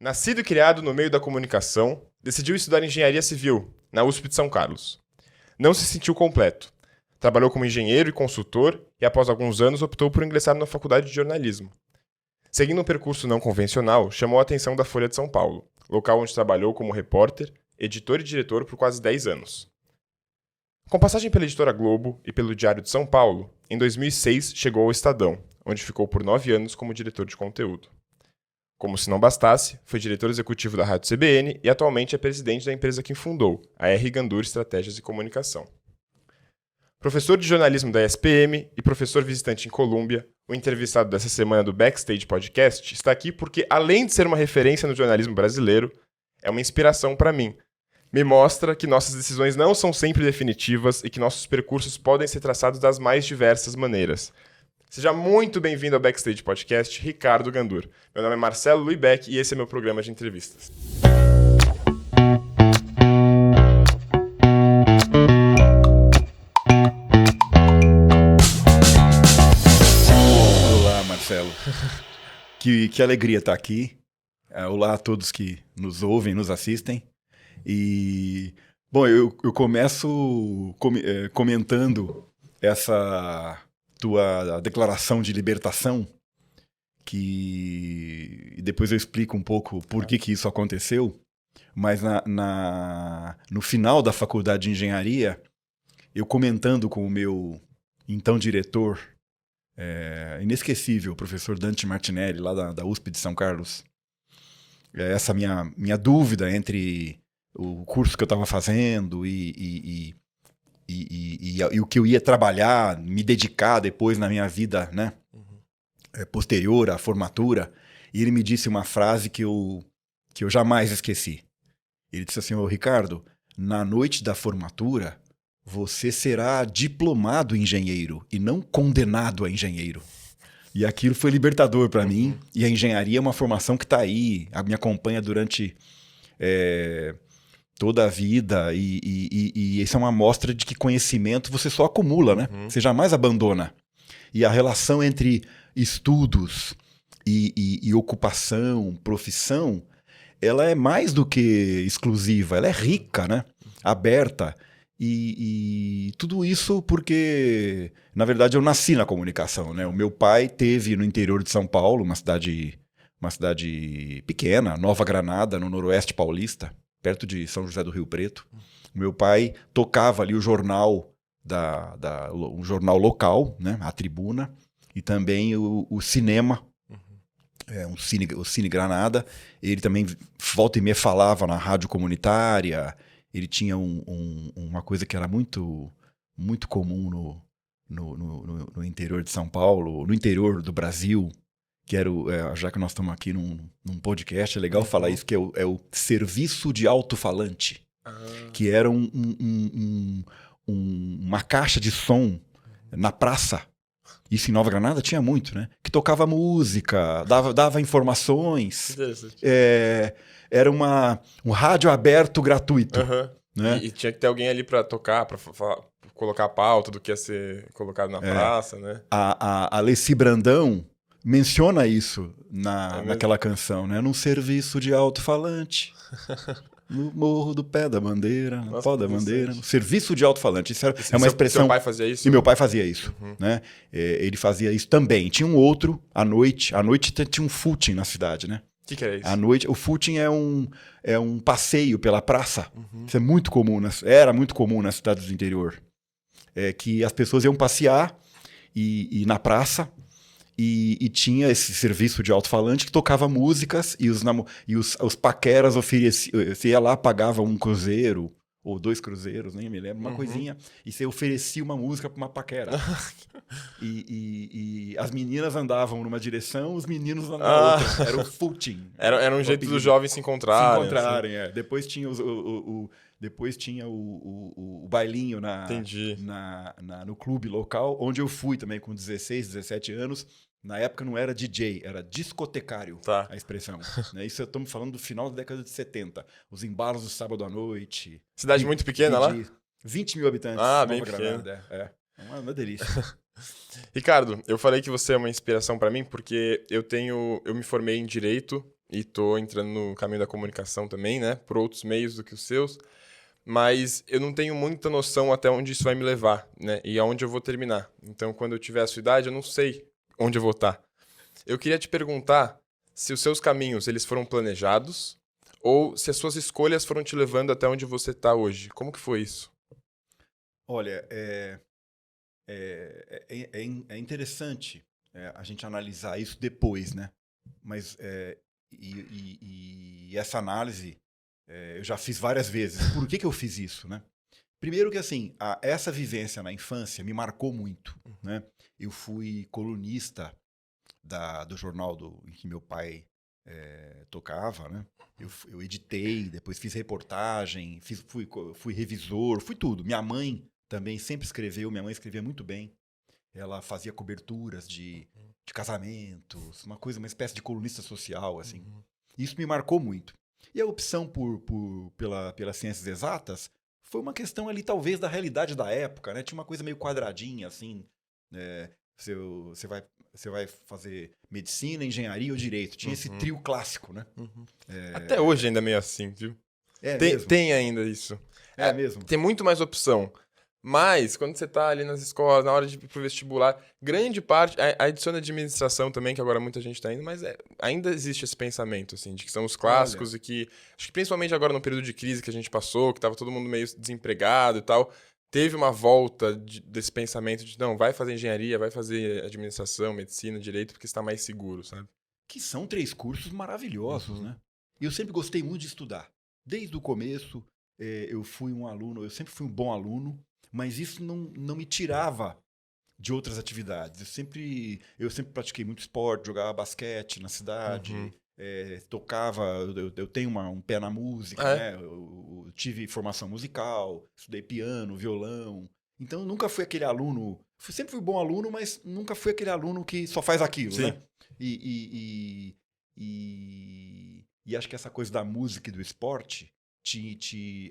Nascido e criado no meio da comunicação, decidiu estudar engenharia civil, na USP de São Carlos. Não se sentiu completo. Trabalhou como engenheiro e consultor e, após alguns anos, optou por ingressar na faculdade de jornalismo. Seguindo um percurso não convencional, chamou a atenção da Folha de São Paulo, local onde trabalhou como repórter, editor e diretor por quase 10 anos. Com passagem pela Editora Globo e pelo Diário de São Paulo, em 2006 chegou ao Estadão, onde ficou por 9 anos como diretor de conteúdo. Como se não bastasse, foi diretor executivo da Rádio CBN e atualmente é presidente da empresa que fundou, a R. Gandur Estratégias e Comunicação. Professor de jornalismo da ESPM e professor visitante em Colômbia, o entrevistado dessa semana do Backstage Podcast está aqui porque, além de ser uma referência no jornalismo brasileiro, é uma inspiração para mim. Me mostra que nossas decisões não são sempre definitivas e que nossos percursos podem ser traçados das mais diversas maneiras. Seja muito bem-vindo ao Backstage Podcast, Ricardo Gandur. Meu nome é Marcelo Luibeck e esse é meu programa de entrevistas. Olá, Marcelo. Que alegria estar aqui. Olá a todos que nos ouvem, nos assistem. E, bom, eu começo comentando essa tua declaração de libertação, que depois eu explico um pouco por que isso aconteceu, mas no final da faculdade de engenharia, eu comentando com o meu então diretor, inesquecível, o professor Dante Martinelli, lá da USP de São Carlos, essa minha dúvida entre o curso que eu estava fazendo e o que eu ia trabalhar, me dedicar depois na minha vida, né, posterior à formatura. E ele me disse uma frase que eu jamais esqueci. Ele disse assim: Ricardo, na noite da formatura, você será diplomado engenheiro e não condenado a engenheiro. E aquilo foi libertador para mim. E a engenharia é uma formação que está aí, me acompanha durante toda a vida, e isso é uma amostra de que conhecimento você só acumula, né? Você jamais abandona. E a relação entre estudos e ocupação, profissão, ela é mais do que exclusiva, ela é rica, né? Aberta. E tudo isso porque, na verdade, eu nasci na comunicação, né? O meu pai teve no interior de São Paulo, uma cidade pequena, Nova Granada, no noroeste paulista, perto de São José do Rio Preto. O meu pai tocava ali o jornal, um jornal local, né, a Tribuna, e também o cinema, o Cine Granada. Ele também, volta e meia, falava na rádio comunitária. Ele tinha uma coisa que era muito, muito comum no interior de São Paulo, no interior do Brasil, que era já que nós estamos aqui num podcast, é legal falar isso, que é o serviço de alto-falante, que era uma caixa de som na praça. Isso em Nova Granada tinha muito, né? Que tocava música, dava informações. Era um rádio aberto gratuito. Né? E tinha que ter alguém ali para tocar, para colocar a pauta do que ia ser colocado na praça, né? A Alessi Brandão menciona isso naquela canção, né? Num serviço de alto-falante, no Morro do Pé da Bandeira, no Pó da Bandeira, no serviço de alto-falante. Isso é uma expressão. Seu pai fazia isso? E meu pai fazia isso, né? Ele fazia isso também. Tinha um outro, à noite tinha um footing na cidade, né? O que era isso? À noite, o footing é um passeio pela praça. Isso é muito comum, era muito comum nas cidades do interior. Que as pessoas iam passear e na praça. E tinha esse serviço de alto-falante que tocava músicas e os paqueras ofereciam. Você ia lá, pagava um cruzeiro ou 2 cruzeiros, nem me lembro, uma coisinha, e você oferecia uma música para uma paquera. e as meninas andavam numa direção, os meninos andavam na outra. Era o footing. Era um jeito dos jovens se encontrarem. Assim. Depois tinha Depois tinha o bailinho no clube local, onde eu fui também com 16, 17 anos. Na época não era DJ, era discotecário, a expressão. Né? Isso estamos falando do final da década de 70. Os embalos do sábado à noite. Cidade muito pequena lá? 20 mil habitantes. Bem pequena. É uma delícia. Ricardo, eu falei que você é uma inspiração para mim porque eu me formei em Direito e tô entrando no caminho da comunicação também, né? Por outros meios do que os seus. Mas eu não tenho muita noção até onde isso vai me levar, né? E aonde eu vou terminar. Então, quando eu tiver a sua idade, eu não sei onde eu vou estar. Eu queria te perguntar se os seus caminhos eles foram planejados ou se as suas escolhas foram te levando até onde você está hoje. Como que foi isso? Olha, é interessante a gente analisar isso depois, né? Mas e essa análise eu já fiz várias vezes. Por que eu fiz isso, né? Primeiro que assim, essa vivência na infância me marcou muito, né? Eu fui colunista do jornal em que meu pai tocava, né? Eu editei, depois fiz reportagem, fui revisor, fui tudo. Minha mãe também sempre escreveu, minha mãe escrevia muito bem. Ela fazia coberturas de casamentos, uma espécie de colunista social, assim. Isso me marcou muito. E a opção pelas ciências exatas foi uma questão ali, talvez, da realidade da época, né? Tinha uma coisa meio quadradinha, assim. Você vai fazer medicina, engenharia ou direito. Tinha esse trio clássico, né? Até hoje ainda é meio assim, viu? Mesmo? Tem ainda isso. Mesmo? Tem muito mais opção. Mas, quando você tá ali nas escolas, na hora de ir pro vestibular, grande parte, a edição de administração também, que agora muita gente tá indo, mas ainda existe esse pensamento, assim, de que são os clássicos. Olha. E que, acho que principalmente agora no período de crise que a gente passou, que tava todo mundo meio desempregado e tal, teve uma volta desse pensamento de, não, vai fazer engenharia, vai fazer administração, medicina, direito, porque está mais seguro, sabe? Que são 3 cursos maravilhosos, né? E eu sempre gostei muito de estudar. Desde o começo, eu sempre fui um bom aluno, mas isso não me tirava de outras atividades. Eu sempre pratiquei muito esporte, jogava basquete na cidade, tocava, eu tenho um pé na música, né? Eu tive formação musical, estudei piano, violão. Então, nunca fui aquele aluno... Sempre fui bom aluno, mas nunca fui aquele aluno que só faz aquilo, né? E acho que essa coisa da música e do esporte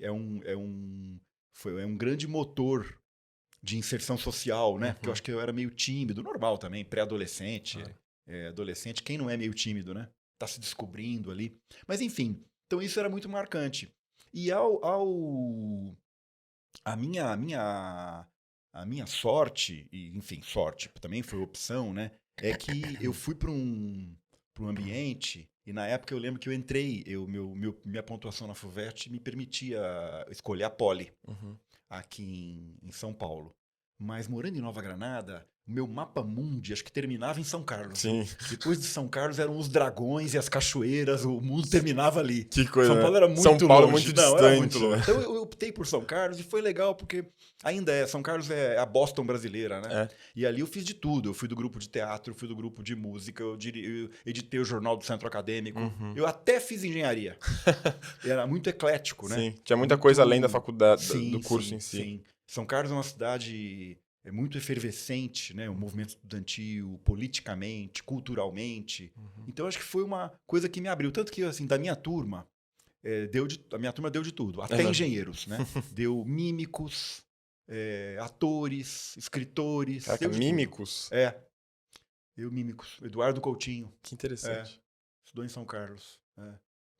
é um grande motor de inserção social, né? Porque eu acho que eu era meio tímido, normal também, pré-adolescente, adolescente. Quem não é meio tímido, né? Tá se descobrindo ali. Mas enfim, então isso era muito marcante. E a minha sorte, e enfim, sorte também foi opção, né? É que eu fui para um ambiente, e na época eu lembro que eu entrei, minha pontuação na FUVEST me permitia escolher a Poli, aqui em São Paulo. Mas morando em Nova Granada, o meu mapa mundi acho que terminava em São Carlos. Sim. Depois de São Carlos eram os dragões e as cachoeiras, o mundo terminava ali. Que coisa. São Paulo era muito São Paulo longe. muito distante. Era muito longe. Então eu optei por São Carlos e foi legal porque São Carlos é a Boston brasileira, né? E ali eu fiz de tudo. Eu fui do grupo de teatro, fui do grupo de música, eu editei o jornal do Centro Acadêmico. Eu até fiz engenharia. Era muito eclético, né? Sim, tinha muita coisa além da faculdade, do curso em si. Sim. São Carlos é uma cidade muito efervescente, né? O movimento estudantil, politicamente, culturalmente. Então, acho que foi uma coisa que me abriu. Tanto que, assim, da minha turma, a minha turma deu de tudo. Até engenheiros, né? Deu mímicos, atores, escritores. Caraca, mímicos? Deu mímicos. Eduardo Coutinho. Que interessante. Estudou em São Carlos.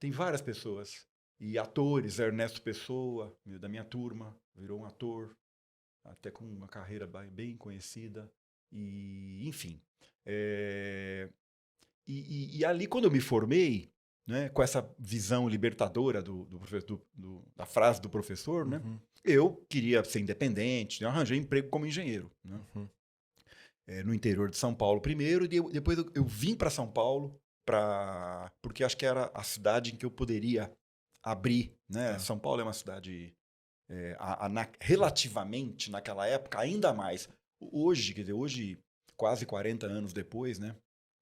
Tem várias pessoas. E atores, Ernesto Pessoa, da minha turma, virou um ator. Até com uma carreira bem conhecida. E, enfim. E ali, quando eu me formei, né, com essa visão libertadora da frase do professor, né, eu queria ser independente, arranjei emprego como engenheiro. Né, no interior de São Paulo primeiro, e depois eu vim para São Paulo, porque acho que era a cidade em que eu poderia abrir. Né? São Paulo é uma cidade... relativamente naquela época, ainda mais. Hoje, quase 40 anos depois, né,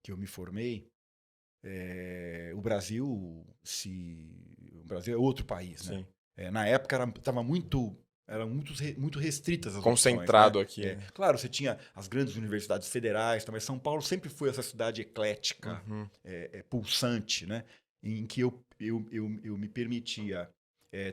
que eu me formei, o Brasil é outro país, né? Na época eram muito restritas as concentrado opções, né? aqui. Claro, você tinha as grandes universidades federais, mas São Paulo sempre foi essa cidade eclética, pulsante, né? Em que eu me permitia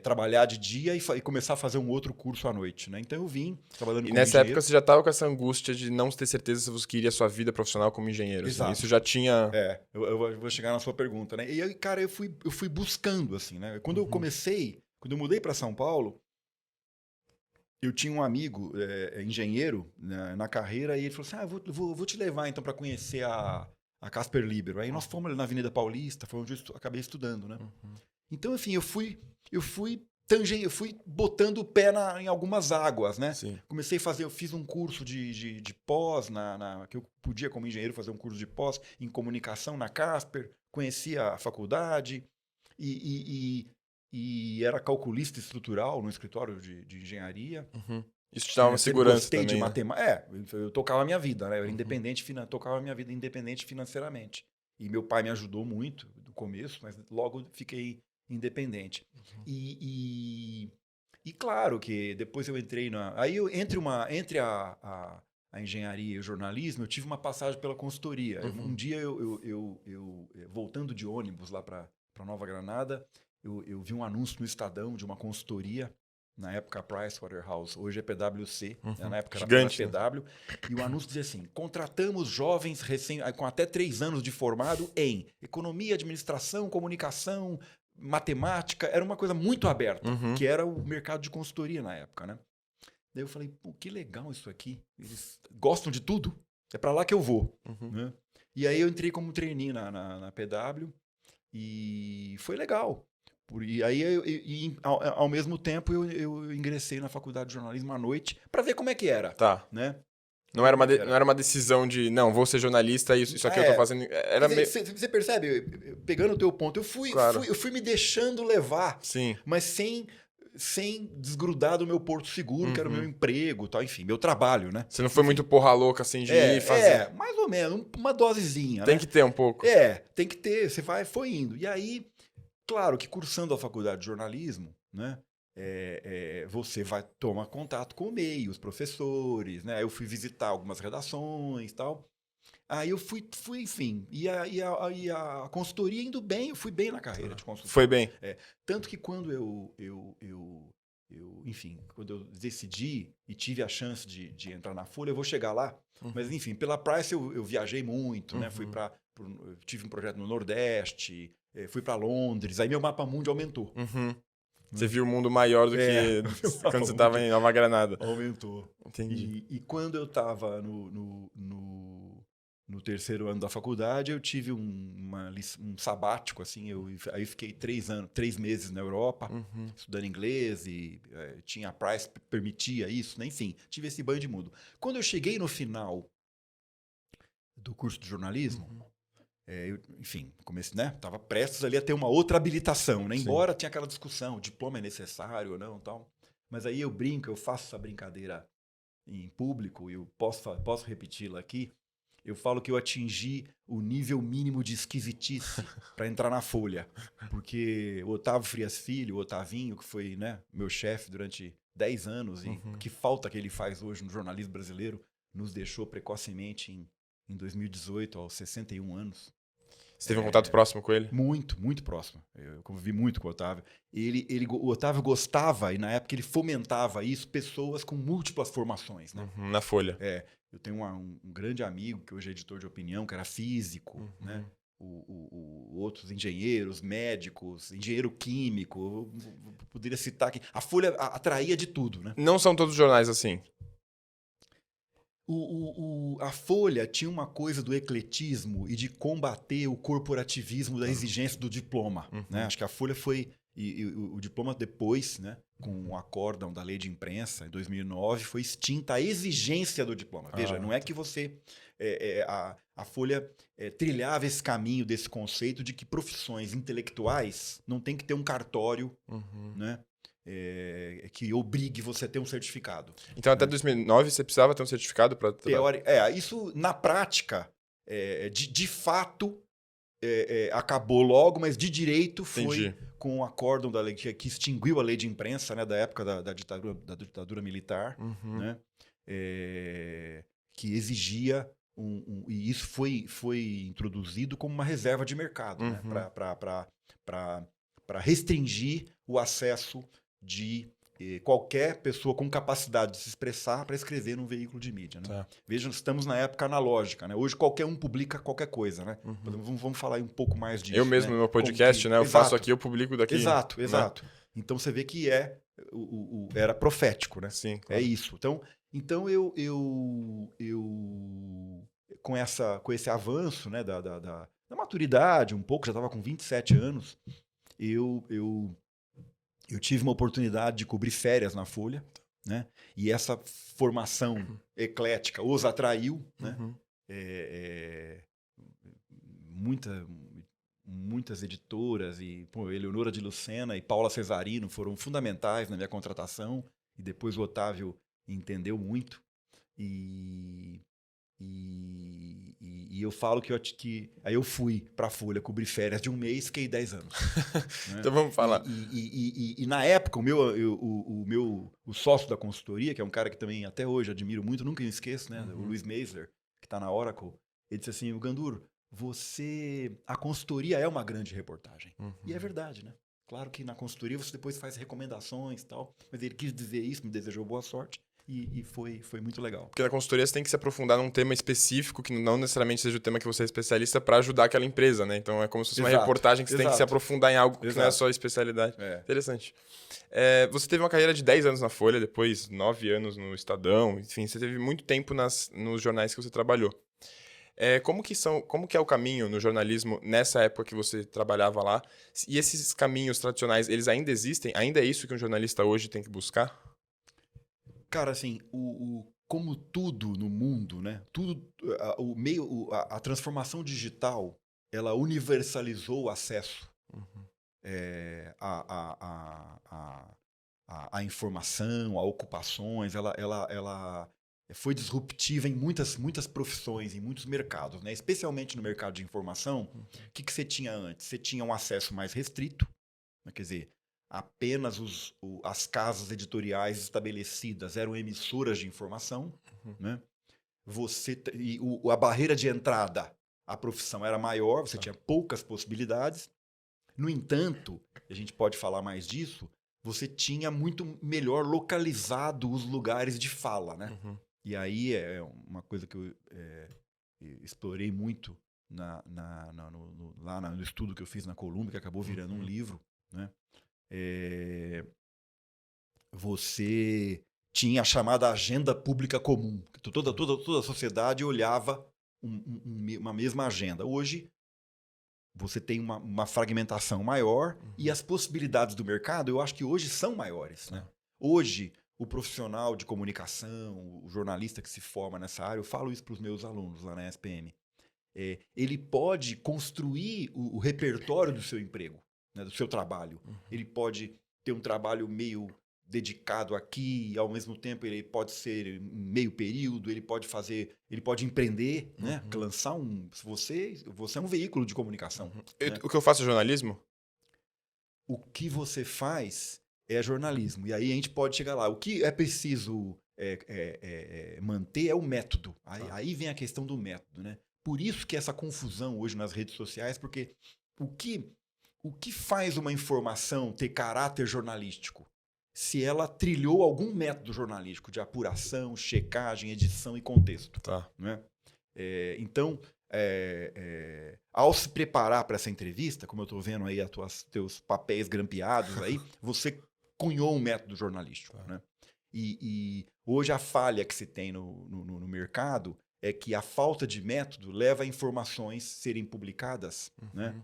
trabalhar de dia e começar a fazer um outro curso à noite, né? Então eu vim trabalhando E como nessa engenheiro. época você já estava com essa angústia de não ter certeza se você queria a sua vida profissional como engenheiro. Assim. Exato. Isso já tinha... Eu vou chegar na sua pergunta, né? E aí, cara, eu fui buscando, assim, né? Quando eu mudei para São Paulo, eu tinha um amigo engenheiro na carreira e ele falou assim, vou te levar então para conhecer a Casper Libero. Aí nós fomos ali na Avenida Paulista, foi onde eu acabei estudando, né? Então, enfim, eu fui botando o pé em algumas águas, né? Sim. Eu fiz um curso de pós, que eu podia, como engenheiro, fazer um curso de pós em comunicação na Casper, conheci a faculdade e era calculista estrutural no escritório de engenharia. Isso te dá uma Sempre segurança gostei também, de né? matemática. Eu tocava a minha vida, né? Eu era tocava a minha vida independente financeiramente. E meu pai me ajudou muito no começo, mas logo fiquei independente. E claro que depois eu entrei entre a engenharia e o jornalismo, eu tive uma passagem pela consultoria. Um dia eu voltando de ônibus lá para Nova Granada, eu vi um anúncio no Estadão de uma consultoria. Na época, Pricewaterhouse, hoje é PwC, na época Gigante, era PW, e o anúncio dizia assim, contratamos jovens com até 3 anos de formado em economia, administração, comunicação, matemática, era uma coisa muito aberta, que era o mercado de consultoria na época, né? Daí eu falei, pô, que legal isso aqui, eles gostam de tudo, é para lá que eu vou, né? E aí eu entrei como trainee na PW e foi legal. E aí, ao mesmo tempo, eu ingressei na faculdade de jornalismo à noite para ver como é que era. Tá. Né? Não era uma decisão de, não, vou ser jornalista, isso aqui eu tô fazendo... Era meio... Você percebe, pegando o teu ponto, eu fui me deixando levar, Sim. mas sem desgrudar do meu porto seguro, que era o meu emprego, tal, enfim, meu trabalho, né? Você não foi muito porra louca assim de ir fazer... Mais ou menos, uma dosezinha, Tem né? que ter um pouco. Tem que ter, foi indo. E aí... Claro que cursando a faculdade de jornalismo, né, você vai tomar contato com o meio, os professores, né? Eu fui visitar algumas redações e tal. Aí eu fui enfim. E a consultoria indo bem, eu fui bem na carreira de consultor. Foi bem. Tanto que quando enfim, quando eu decidi e tive a chance de entrar na Folha, eu vou chegar lá. Mas, enfim, pela Price eu viajei muito, né? Tive um projeto no Nordeste, fui para Londres, aí meu mapa mundi aumentou. Você viu o mundo maior do que quando você estava em Nova Granada. Aumentou. Entendi. E quando eu estava no terceiro ano da faculdade, eu tive um sabático, assim, aí fiquei 3 meses na Europa, estudando inglês e tinha a Price, permitia isso, né? Enfim, tive esse banho de mundo. Quando eu cheguei no final do curso de jornalismo, enfim, comecei, né? Tava prestes ali a ter uma outra habilitação, né? Embora tinha aquela discussão, o diploma é necessário ou não, tal. Mas aí eu faço essa brincadeira em público e eu posso repeti-la aqui. Eu falo que eu atingi o nível mínimo de esquisitice para entrar na Folha. Porque o Otávio Frias Filho, o Otavinho, que foi, né, meu chefe durante 10 anos, e que falta que ele faz hoje no jornalismo brasileiro, nos deixou precocemente em 2018, aos 61 anos. Você teve um contato próximo com ele? Muito, muito próximo. Eu convivi muito com o Otávio. O Otávio gostava, e na época ele fomentava isso, pessoas com múltiplas formações, né? Na Folha. Eu tenho um grande amigo, que hoje é editor de opinião, que era físico, né? Outros engenheiros, médicos, engenheiro químico, eu poderia citar aqui. A Folha atraía de tudo, né? Não são todos os jornais assim. A Folha tinha uma coisa do ecletismo e de combater o corporativismo da exigência do diploma. Né? Acho que a Folha foi... E o diploma depois, né, com o acórdão da lei de imprensa, em 2009, foi extinta a exigência do diploma. Veja, não é que você... a Folha trilhava esse caminho desse conceito de que profissões intelectuais não tem que ter um cartório, né? Que obrigue você a ter um certificado. Então, até 2009, você precisava ter um certificado para... Isso, na prática, de fato, acabou logo, mas de direito foi com o acórdão da lei que extinguiu a lei de imprensa, né, da época da ditadura militar, né, que exigia e isso foi introduzido como uma reserva de mercado, né, restringir o acesso de qualquer pessoa com capacidade de se expressar para escrever num veículo de mídia. Né? Tá. Vejam, estamos na época analógica. Né? Hoje qualquer um publica qualquer coisa. Né? Vamos falar aí um pouco mais disso. Eu mesmo, né? no meu podcast, né? Eu faço aqui, eu publico daqui. Exato, né? exato. Então você vê que era profético, né? Sim, claro. É isso. Então eu com esse avanço, né, da maturidade um pouco, já estava com 27 anos, eu tive uma oportunidade de cobrir férias na Folha, né? E essa formação eclética os atraiu, né? Muitas editoras e Eleonora de Lucena e Paula Cesarino foram fundamentais na minha contratação, e depois o Otávio entendeu muito, e eu falo que aí eu fui para a Folha cobrir férias de um mês, fiquei 10 anos. Né? Então vamos falar. E na época, o sócio da consultoria, que é um cara que também até hoje admiro muito, nunca me esqueço, né? O Luiz Meisler, que está na Oracle, ele disse assim: o Ganduro, a consultoria é uma grande reportagem. E é verdade, né? Claro que na consultoria você depois faz recomendações e tal, mas ele quis dizer isso, me desejou boa sorte. E foi muito legal. Porque na consultoria você tem que se aprofundar num tema específico, que não necessariamente seja o tema que você é especialista, para ajudar aquela empresa, né? Então é como se fosse uma reportagem que você tem que se aprofundar em algo que não é a sua especialidade. Interessante. Você teve uma carreira de 10 anos na Folha, depois 9 anos no Estadão, enfim, você teve muito tempo nos jornais que você trabalhou. Como que é o caminho no jornalismo nessa época que você trabalhava lá? E esses caminhos tradicionais, eles ainda existem? Ainda é isso que um jornalista hoje tem que buscar? Cara, assim, como tudo no mundo, né? A transformação digital, ela universalizou o acesso à informação, a ocupações. Ela foi disruptiva em muitas profissões, em muitos mercados, né? Especialmente no mercado de informação. O que você tinha antes? Você tinha um acesso mais restrito, né? Quer dizer, apenas as casas editoriais estabelecidas eram emissoras de informação, né? A barreira de entrada à profissão era maior, você tinha poucas possibilidades. No entanto, a gente pode falar mais disso, você tinha muito melhor localizado os lugares de fala, né? E aí é uma coisa que eu explorei muito lá no estudo que eu fiz na Columbia, que acabou virando um livro, né? Você tinha a chamada agenda pública comum, que toda a sociedade olhava uma mesma agenda. Hoje, você tem uma fragmentação maior e as possibilidades do mercado, eu acho que hoje são maiores. Né? Hoje, o profissional de comunicação, o jornalista que se forma nessa área, eu falo isso para os meus alunos lá na SPM, ele pode construir o repertório do seu emprego, né, do seu trabalho. Ele pode ter um trabalho meio dedicado aqui, ao mesmo tempo ele pode ser meio período, ele pode empreender, né? Lançar você é um veículo de comunicação. Né? O que eu faço é jornalismo? O que você faz é jornalismo. E aí a gente pode chegar lá. O que é preciso manter é o método. Aí vem a questão do método, né? Por isso que essa confusão hoje nas redes sociais, porque o que faz uma informação ter caráter jornalístico? Se ela trilhou algum método jornalístico de apuração, checagem, edição e contexto. Tá. Né? Então, ao se preparar para essa entrevista, como eu estou vendo aí teus papéis grampeados aí, você cunhou um método jornalístico. Tá. Né? E hoje a falha que se tem no mercado é que a falta de método leva a informações serem publicadas, né,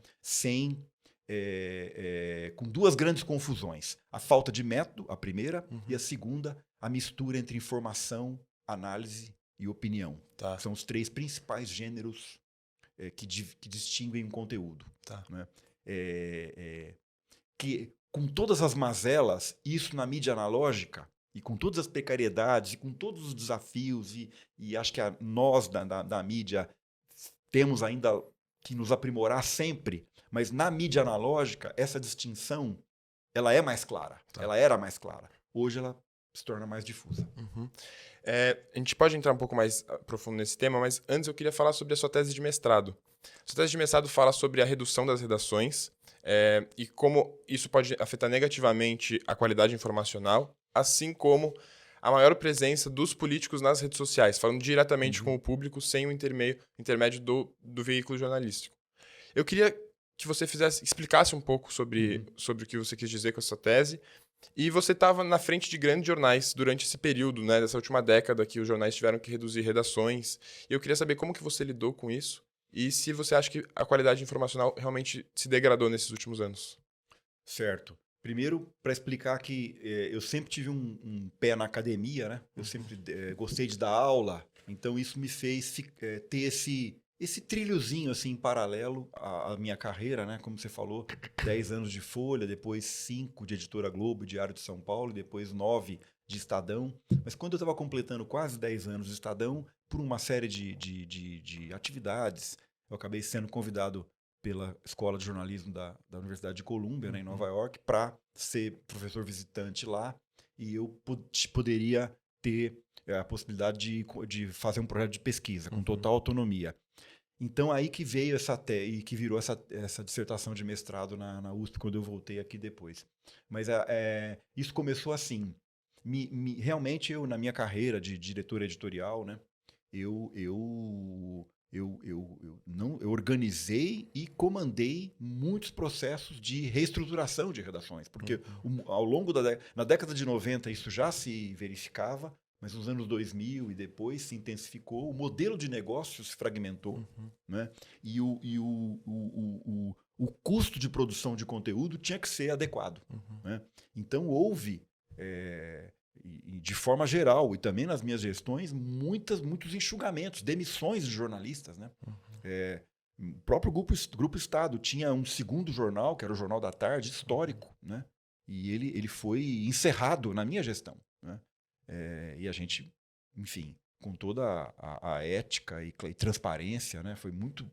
com duas grandes confusões. A falta de método, a primeira, e a segunda, a mistura entre informação, análise e opinião. Tá. São os três principais gêneros que distinguem um conteúdo. Tá. Né? Que, com todas as mazelas, isso na mídia analógica, e com todas as precariedades, e com todos os desafios, e acho que nós da mídia temos ainda que nos aprimorar sempre, mas na mídia analógica, essa distinção ela é mais clara. Tá. Ela era mais clara. Hoje ela se torna mais difusa. A gente pode entrar um pouco mais profundo nesse tema, mas antes eu queria falar sobre a sua tese de mestrado. Sua tese de mestrado fala sobre a redução das redações e como isso pode afetar negativamente a qualidade informacional, assim como a maior presença dos políticos nas redes sociais, falando diretamente com o público, sem o intermédio do veículo jornalístico. Eu queria que você explicasse um pouco sobre o que você quis dizer com essa tese. E você estava na frente de grandes jornais durante esse período, né, dessa última década que os jornais tiveram que reduzir redações. E eu queria saber como que você lidou com isso e se você acha que a qualidade informacional realmente se degradou nesses últimos anos. Certo. Primeiro, para explicar que eu sempre tive um pé na academia, né? Eu sempre gostei de dar aula, então isso me fez ter esse trilhozinho assim em paralelo à minha carreira, né? Como você falou, 10 anos de Folha, depois 5 de Editora Globo, Diário de São Paulo, e depois 9 de Estadão. Mas quando eu estava completando quase 10 anos de Estadão, por uma série de atividades, eu acabei sendo convidado pela Escola de Jornalismo da Universidade de Columbia, né, em Nova York, para ser professor visitante lá, e eu poderia ter a possibilidade de fazer um projeto de pesquisa com total autonomia. Então aí que veio e que virou essa dissertação de mestrado na USP quando eu voltei aqui depois. Mas isso começou assim. Realmente eu, na minha carreira de diretor editorial, né, eu organizei e comandei muitos processos de reestruturação de redações, porque ao longo na década de 90 isso já se verificava, mas nos anos 2000 e depois se intensificou, o modelo de negócio se fragmentou, né? E o custo de produção de conteúdo tinha que ser adequado. Né? Então houve... E de forma geral, e também nas minhas gestões, muitos enxugamentos, demissões de jornalistas. Né? O próprio Grupo Estado tinha um segundo jornal, que era o Jornal da Tarde, histórico, né? E ele foi encerrado na minha gestão. Né? E a gente, enfim, com toda a ética e transparência, né? Foi muito...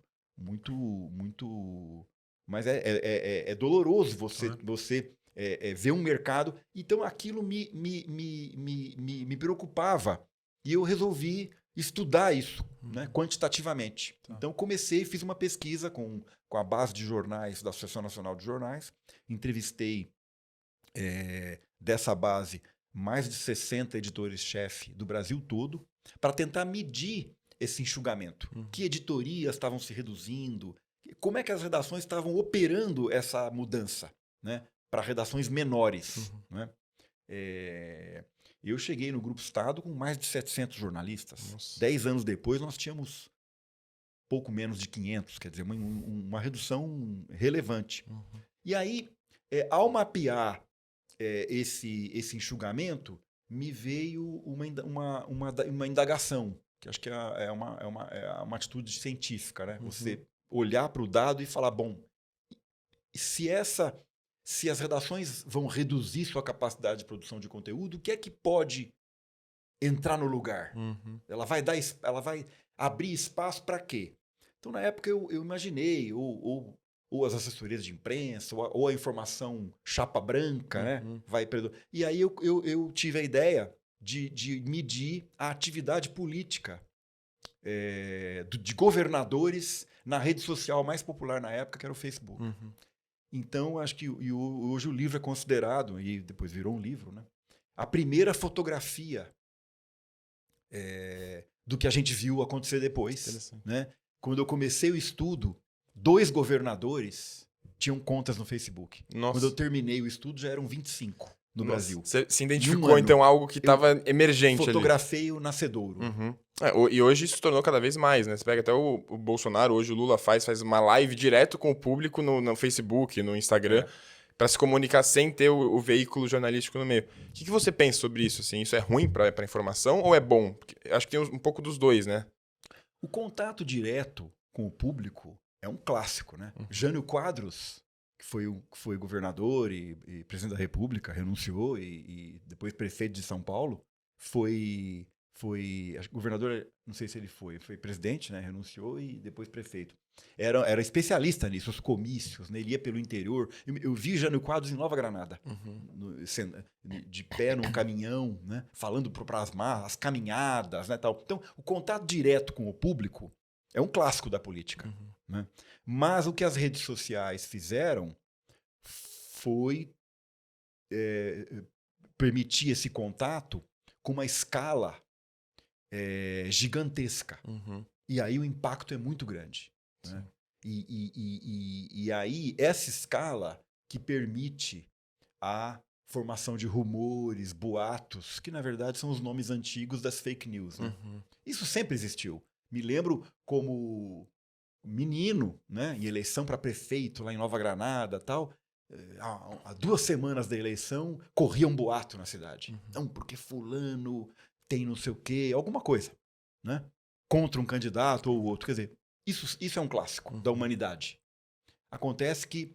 Mas é doloroso você ver um mercado. Então aquilo me preocupava. E eu resolvi estudar isso, né, quantitativamente. Então fiz uma pesquisa com a base de jornais da Associação Nacional de Jornais. Entrevistei dessa base mais de 60 editores-chefe do Brasil todo para tentar medir esse enxugamento. Que editorias estavam se reduzindo? Como é que as redações estavam operando essa mudança, né? Para redações menores. Né? Eu cheguei no Grupo Estado com mais de 700 jornalistas. Nossa. 10 anos depois, nós tínhamos pouco menos de 500, quer dizer, uma redução relevante. E aí, ao mapear esse enxugamento, me veio uma indagação, que acho que é uma atitude científica. Né? Você olhar para o dado e falar, bom, se as redações vão reduzir sua capacidade de produção de conteúdo, o que é que pode entrar no lugar? Ela vai abrir espaço para quê? Então, na época, eu imaginei, ou as assessorias de imprensa, ou a informação chapa branca, né? E aí eu tive a ideia de medir a atividade política de governadores na rede social mais popular na época, que era o Facebook. Então, acho que hoje o livro é considerado, e depois virou um livro, né? A primeira fotografia do que a gente viu acontecer depois. Né? Quando eu comecei o estudo, 2 governadores tinham contas no Facebook. Nossa. Quando eu terminei o estudo, já eram 25 no Brasil. Você se identificou, então, algo que estava emergente ali. Fotografei o nascedouro. E hoje isso se tornou cada vez mais, né? Você pega até o Bolsonaro, hoje o Lula faz uma live direto com o público no Facebook, no Instagram, para se comunicar sem ter o veículo jornalístico no meio. O que você pensa sobre isso? Assim? Isso é ruim para a informação ou é bom? Porque acho que tem um pouco dos dois, né? O contato direto com o público é um clássico, né? Jânio Quadros, que foi governador e presidente da República, renunciou e depois prefeito de São Paulo, foi governador, não sei se ele foi presidente, né? Renunciou e depois prefeito. Era especialista nisso, os comícios, né? Ele ia pelo interior. Eu vi Jânio Quadros em Nova Granada, de pé num caminhão, né? Falando para as caminhadas, né? Tal. Então, o contato direto com o público é um clássico da política. Né? Mas o que as redes sociais fizeram foi permitir esse contato com uma escala gigantesca. Uhum. E aí o impacto é muito grande. Né? E aí essa escala que permite a formação de rumores, boatos, que na verdade são os nomes antigos das fake news. Né? Uhum. Isso sempre existiu. Me lembro como menino, né, em eleição para prefeito lá em Nova Granada, tal. Há 2 semanas da eleição corria um boato na cidade. Não, porque fulano tem não sei o quê, alguma coisa, né? Contra um candidato ou outro. Quer dizer, isso é um clássico da humanidade. Acontece que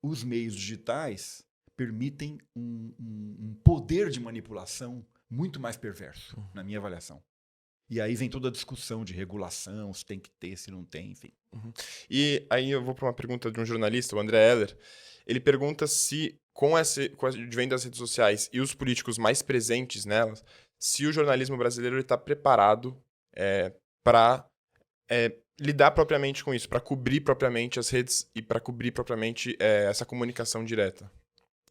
os meios digitais permitem um poder de manipulação muito mais perverso, na minha avaliação. E aí vem toda a discussão de regulação, se tem que ter, se não tem, enfim. E aí eu vou para uma pergunta de um jornalista, o André Heller. Ele pergunta se, com o advento das redes sociais e os políticos mais presentes nelas, se o jornalismo brasileiro está preparado para lidar propriamente com isso, para cobrir propriamente as redes e para cobrir propriamente essa comunicação direta.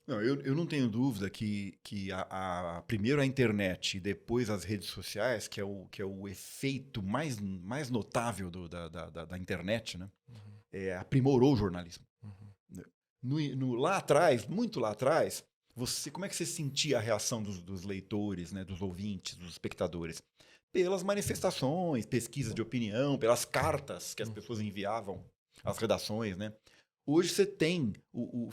Não, eu não tenho dúvida que primeiro a internet e depois as redes sociais, que é o efeito mais notável da internet, né? Aprimorou o jornalismo. Lá atrás, muito lá atrás, como é que você sentia a reação dos leitores, né, dos ouvintes, dos espectadores? Pelas manifestações, pesquisas de opinião, pelas cartas que as pessoas enviavam às redações, né? Hoje você tem o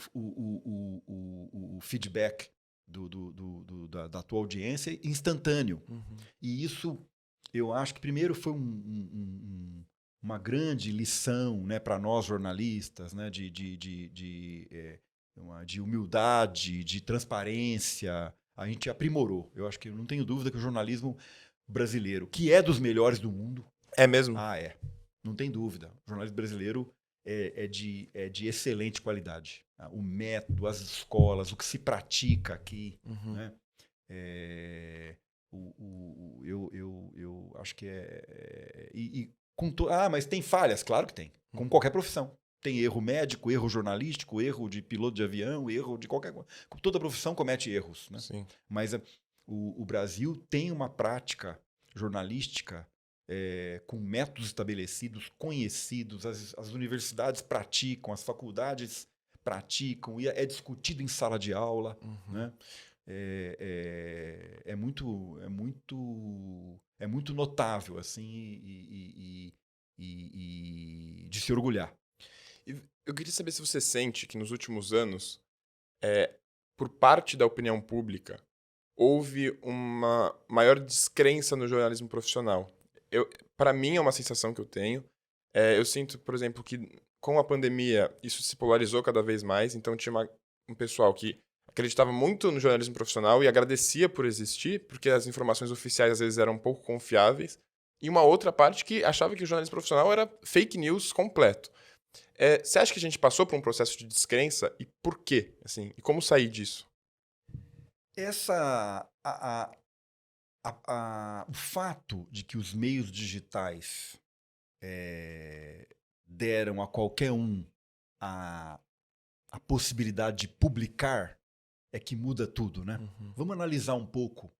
feedback da tua audiência instantâneo. E isso, eu acho que primeiro foi uma grande lição, né, para nós jornalistas, né, de humildade, de transparência. A gente aprimorou. Eu acho que eu não tenho dúvida que o jornalismo brasileiro, que é dos melhores do mundo... É mesmo? Não tem dúvida. O jornalismo brasileiro é de excelente qualidade. O método, as escolas, o que se pratica aqui, né? Eu acho que mas tem falhas? Claro que tem. Como qualquer profissão. Tem erro médico, erro jornalístico, erro de piloto de avião, erro de qualquer coisa. Toda profissão comete erros. Né? Sim. Mas o Brasil tem uma prática jornalística com métodos estabelecidos, conhecidos, as universidades praticam, as faculdades praticam, e é discutido em sala de aula. Né? É muito notável, assim, e de se orgulhar. Eu queria saber se você sente que nos últimos anos, por parte da opinião pública, houve uma maior descrença no jornalismo profissional. Para mim, é uma sensação que eu tenho. Eu sinto, por exemplo, que com a pandemia isso se polarizou cada vez mais. Então tinha um pessoal que acreditava muito no jornalismo profissional e agradecia por existir, porque as informações oficiais às vezes eram um pouco confiáveis. E uma outra parte que achava que o jornalismo profissional era fake news completo. Você acha que a gente passou por um processo de descrença? E por quê? Assim, e como sair disso? O fato de que os meios digitais deram a qualquer um a possibilidade de publicar é que muda tudo, né? Vamos analisar um pouco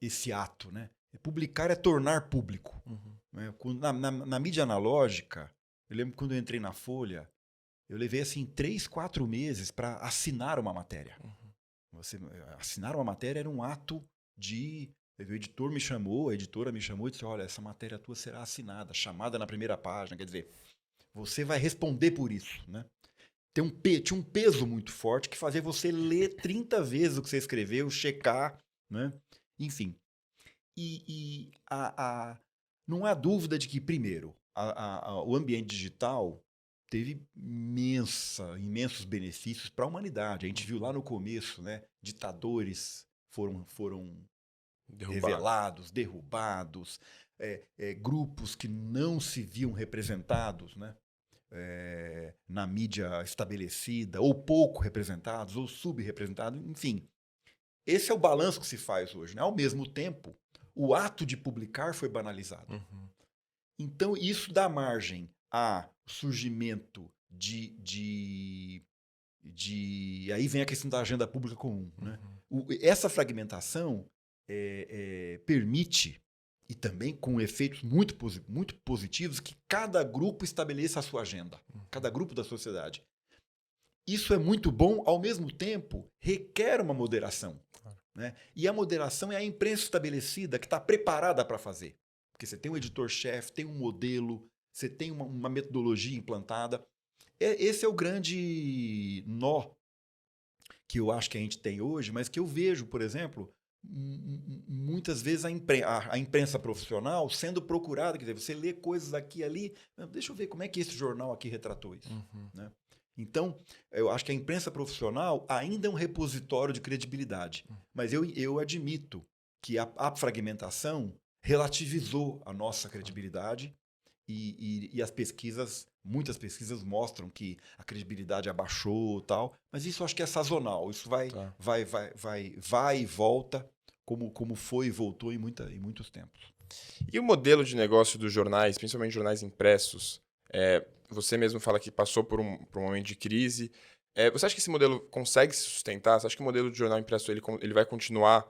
esse ato, né? Publicar é tornar público. Né? Na mídia analógica, eu lembro quando eu entrei na Folha, eu levei assim 3, 4 meses para assinar uma matéria. Assinar uma matéria era um ato de... O editor me chamou, a editora me chamou e disse, olha, essa matéria tua será assinada, chamada na primeira página, quer dizer, você vai responder por isso, né? Tinha um peso muito forte que fazia você ler 30 vezes o que você escreveu, checar, né? Enfim. Não há dúvida de que, primeiro, o ambiente digital teve imensos benefícios para a humanidade. A gente viu lá no começo, né? Ditadores foram revelados, derrubados, grupos que não se viam representados, né? Na mídia estabelecida, ou pouco representados, ou subrepresentados, enfim. Esse é o balanço que se faz hoje. Né? Ao mesmo tempo, o ato de publicar foi banalizado. Então, isso dá margem a surgimento de Aí vem a questão da agenda pública comum. Né? Essa fragmentação permite, e também com efeitos muito positivos, que cada grupo estabeleça a sua agenda, cada grupo da sociedade. Isso é muito bom, ao mesmo tempo, requer uma moderação. Né? E a moderação é a imprensa estabelecida que está preparada para fazer. Porque você tem um editor-chefe, tem um modelo, você tem uma metodologia implantada. Esse é o grande nó que eu acho que a gente tem hoje, mas que eu vejo, por exemplo, muitas vezes a imprensa profissional sendo procurada. Quer dizer, você lê coisas aqui e ali, deixa eu ver como é que esse jornal aqui retratou isso. Né? Então, eu acho que a imprensa profissional ainda é um repositório de credibilidade. Mas eu admito que a fragmentação relativizou a nossa credibilidade e as pesquisas, muitas pesquisas mostram que a credibilidade abaixou e tal, mas isso eu acho que é sazonal. Isso vai e volta, como foi e voltou em muitos tempos. E o modelo de negócio dos jornais, principalmente jornais impressos, você mesmo fala que passou por um momento de crise. Você acha que esse modelo consegue se sustentar? Você acha que o modelo de jornal impresso ele vai continuar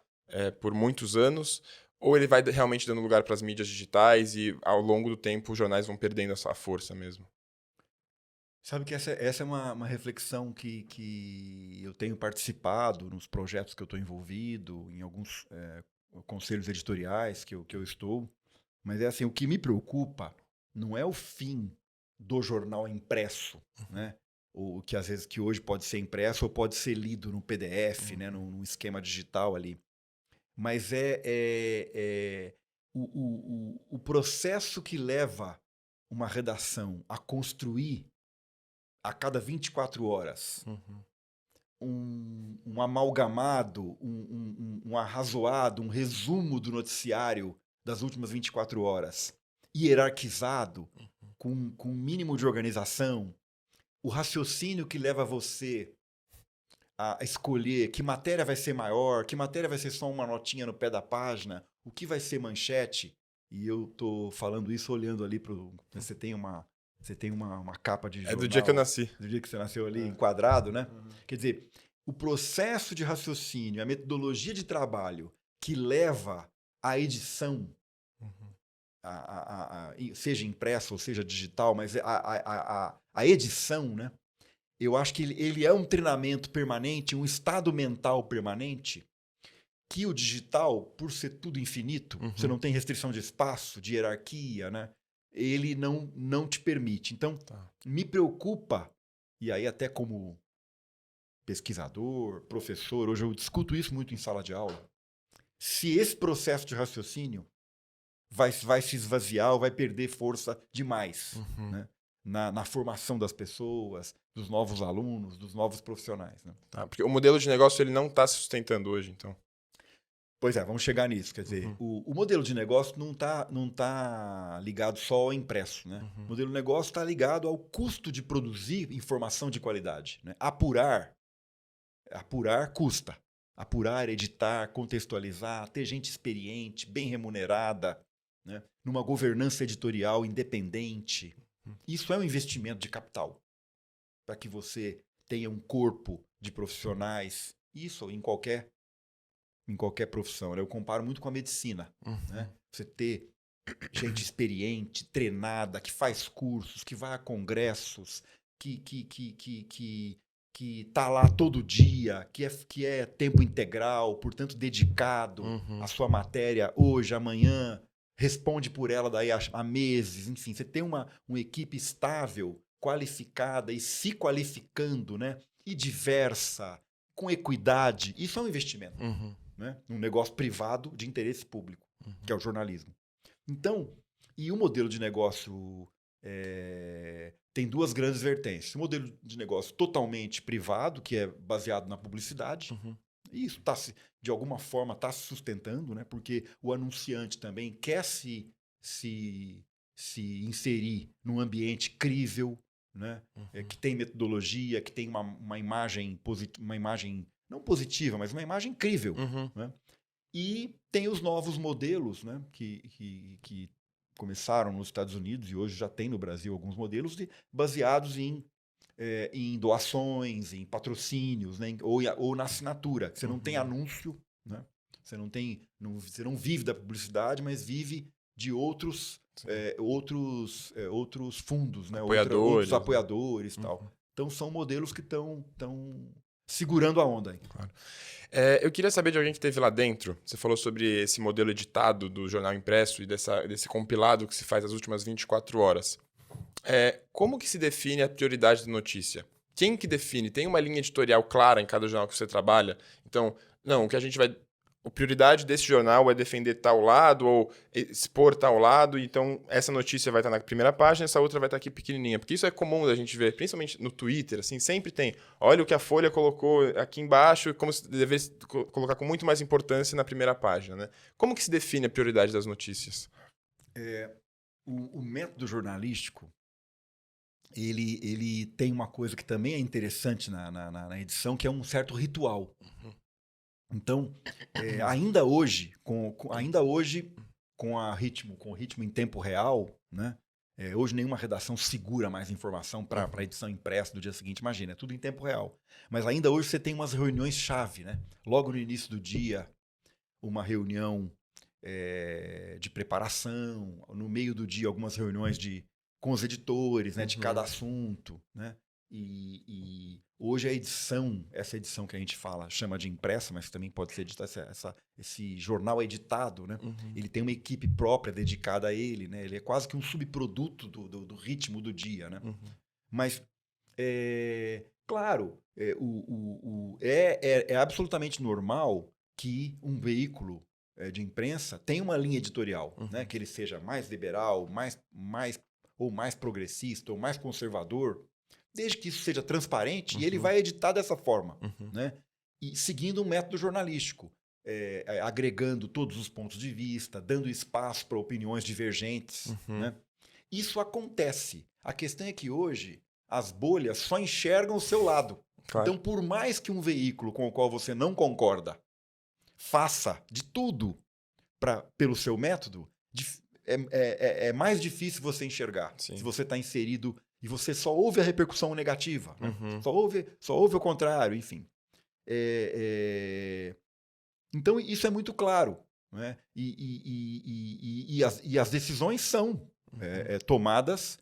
por muitos anos? Ou ele vai realmente dando lugar para as mídias digitais e, ao longo do tempo, os jornais vão perdendo essa força mesmo? Sabe que essa é uma reflexão que eu tenho participado nos projetos que eu estou envolvido, em alguns conselhos editoriais que eu estou. Mas é assim, o que me preocupa não é o fim do jornal impresso, né? O que às vezes que hoje pode ser impresso ou pode ser lido no PDF, né? Num esquema digital ali. Mas o processo que leva uma redação a construir a cada 24 horas um amalgamado, um arrazoado, um resumo do noticiário das últimas 24 horas, hierarquizado, com um mínimo de organização, o raciocínio que leva você a escolher que matéria vai ser maior, que matéria vai ser só uma notinha no pé da página, o que vai ser manchete. E eu tô falando isso olhando ali pro... Você tem uma capa de jornal. É do dia que eu nasci. Do dia que você nasceu ali, enquadrado, né? Quer dizer, o processo de raciocínio, a metodologia de trabalho que leva à edição, seja impressa ou seja digital, mas a edição, né? Eu acho que ele é um treinamento permanente, um estado mental permanente, que o digital, por ser tudo infinito, você não tem restrição de espaço, de hierarquia, né? Ele não te permite. Então, me preocupa, e aí até como pesquisador, professor, hoje eu discuto isso muito em sala de aula, se esse processo de raciocínio vai se esvaziar ou vai perder força demais, né? Na formação das pessoas, dos novos alunos, dos novos profissionais. Né? Porque o modelo de negócio ele não está se sustentando hoje, então. Pois é, vamos chegar nisso. Quer dizer, o modelo de negócio não tá ligado só ao impresso. Né? O modelo de negócio está ligado ao custo de produzir informação de qualidade. Né? Apurar custa. Apurar, editar, contextualizar, ter gente experiente, bem remunerada, né? Numa governança editorial independente. Isso é um investimento de capital para que você tenha um corpo de profissionais, isso em qualquer profissão. Né? Eu comparo muito com a medicina. Né? Você ter gente experiente, treinada, que faz cursos, que vai a congressos, que está lá todo dia, que é tempo integral, portanto dedicado à sua matéria hoje, amanhã, responde por ela daí há meses, enfim, você tem uma equipe estável, qualificada e se qualificando, né? E diversa, com equidade, isso é um investimento, né? Um negócio privado de interesse público, que é o jornalismo. Então, e o modelo de negócio tem duas grandes vertentes. O modelo de negócio totalmente privado, que é baseado na publicidade, e isso de alguma forma está se sustentando, né? Porque o anunciante também quer se inserir num ambiente crível, né? Que tem metodologia, que tem uma imagem não positiva, mas uma imagem crível. Né? E tem os novos modelos, né? que começaram nos Estados Unidos e hoje já tem no Brasil alguns modelos baseados em em doações, em patrocínios, né? Ou na assinatura. Você não tem anúncio, né? Você não vive da publicidade, mas vive de outros fundos, né? Outros apoiadores e tal. Então são modelos que estão segurando a onda aí. Claro. Eu queria saber de alguém que esteve lá dentro. Você falou sobre esse modelo editado do jornal impresso e desse compilado que se faz as últimas 24 horas. Como que se define a prioridade da notícia? Quem que define? Tem uma linha editorial clara em cada jornal que você trabalha? Então, não, o que a gente vai... A prioridade desse jornal é defender tal lado ou expor tal lado, então essa notícia vai estar na primeira página, essa outra vai estar aqui pequenininha. Porque isso é comum da gente ver, principalmente no Twitter, assim, sempre tem. Olha o que a Folha colocou aqui embaixo, como se deveria colocar com muito mais importância na primeira página, né? Como que se define a prioridade das notícias? O método jornalístico, ele tem uma coisa que também é interessante na edição, que é um certo ritual. Então, ainda hoje, com o ritmo em tempo real, né? Hoje nenhuma redação segura mais informação para a edição impressa do dia seguinte. Imagina, é tudo em tempo real. Mas ainda hoje você tem umas reuniões-chave, né? Logo no início do dia, uma reunião de preparação. No meio do dia, algumas reuniões com os editores, né? De cada assunto, né? E hoje essa edição que a gente chama de impressa, mas também pode ser editada, esse jornal editado, né? Ele tem uma equipe própria dedicada a ele, né? Ele é quase que um subproduto do ritmo do dia, né? Mas, claro, é absolutamente normal que um veículo de imprensa tenha uma linha editorial, né? Que ele seja mais liberal, mais progressista ou mais conservador, desde que isso seja transparente, e ele vai editar dessa forma, né? E seguindo um método jornalístico, agregando todos os pontos de vista, dando espaço para opiniões divergentes, né? Isso acontece. A questão é que hoje as bolhas só enxergam o seu lado. Claro. Então, por mais que um veículo com o qual você não concorda faça de tudo pelo seu método, é mais difícil você enxergar. Sim. Se você está inserido e você só ouve a repercussão negativa, né? Só ouve o contrário, enfim. Então, isso é muito claro, né? E as decisões são tomadas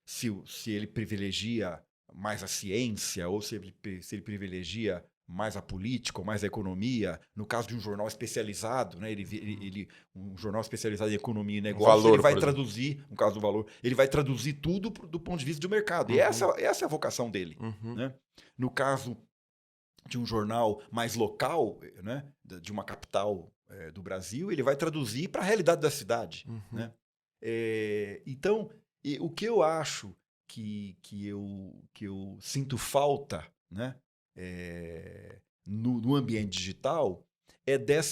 se ele privilegia mais a ciência ou se ele privilegia mais a política ou mais a economia. No caso de um jornal especializado, né? Um jornal especializado em economia e negócio, ele vai traduzir, no caso do Valor, ele vai traduzir tudo do ponto de vista do mercado. E essa é a vocação dele. Né? No caso de um jornal mais local, né? De uma capital do Brasil, ele vai traduzir para a realidade da cidade. Né? Então, o que eu acho que eu sinto falta, né? No ambiente digital,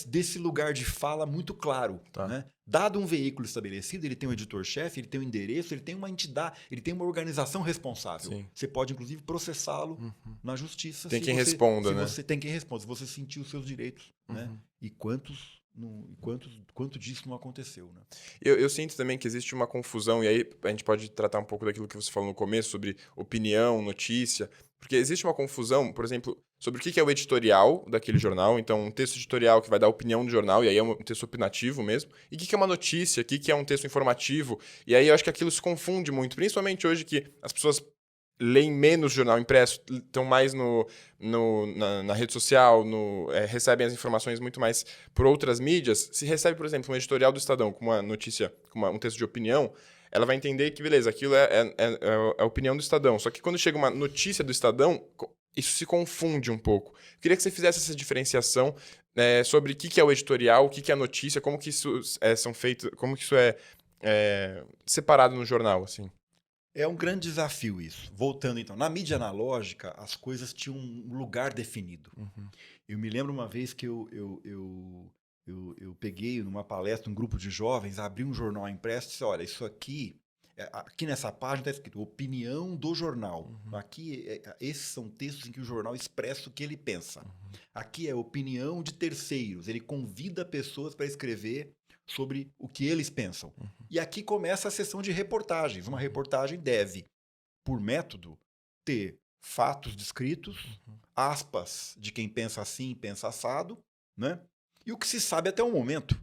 desse lugar de fala muito claro. Tá. Né? Dado um veículo estabelecido, ele tem um editor-chefe, ele tem um endereço, ele tem uma entidade, ele tem uma organização responsável. Sim. Você pode, inclusive, processá-lo na justiça. Tem quem responda, né? Tem quem responda, se você sentir os seus direitos. Né? E quanto disso não aconteceu, né? Eu sinto também que existe uma confusão, e aí a gente pode tratar um pouco daquilo que você falou no começo, sobre opinião, notícia, porque existe uma confusão, por exemplo, sobre o que é o editorial daquele jornal, então um texto editorial que vai dar a opinião do jornal, e aí é um texto opinativo mesmo, e o que é uma notícia, o que é um texto informativo, e aí eu acho que aquilo se confunde muito, principalmente hoje que as pessoas leem menos jornal impresso, estão mais na rede social, recebem as informações muito mais por outras mídias. Se recebe, por exemplo, um editorial do Estadão com uma notícia, com um texto de opinião, ela vai entender que, beleza, aquilo é a opinião do Estadão. Só que quando chega uma notícia do Estadão, isso se confunde um pouco. Eu queria que você fizesse essa diferenciação sobre o que é o editorial, o que é a notícia, como que isso são feitos, como que isso é separado no jornal, assim. É um grande desafio isso. Voltando, então. Na mídia analógica, as coisas tinham um lugar definido. Eu me lembro uma vez que eu peguei numa palestra, um grupo de jovens, abri um jornal impresso e disse, olha, isso aqui nessa página está escrito opinião do jornal. Aqui, esses são textos em que o jornal expressa o que ele pensa. Aqui é opinião de terceiros. Ele convida pessoas para escrever sobre o que eles pensam. E aqui começa a sessão de reportagens. Uma reportagem deve por método, ter fatos descritos, aspas de quem pensa assim, pensa assado, né? E o que se sabe até o momento.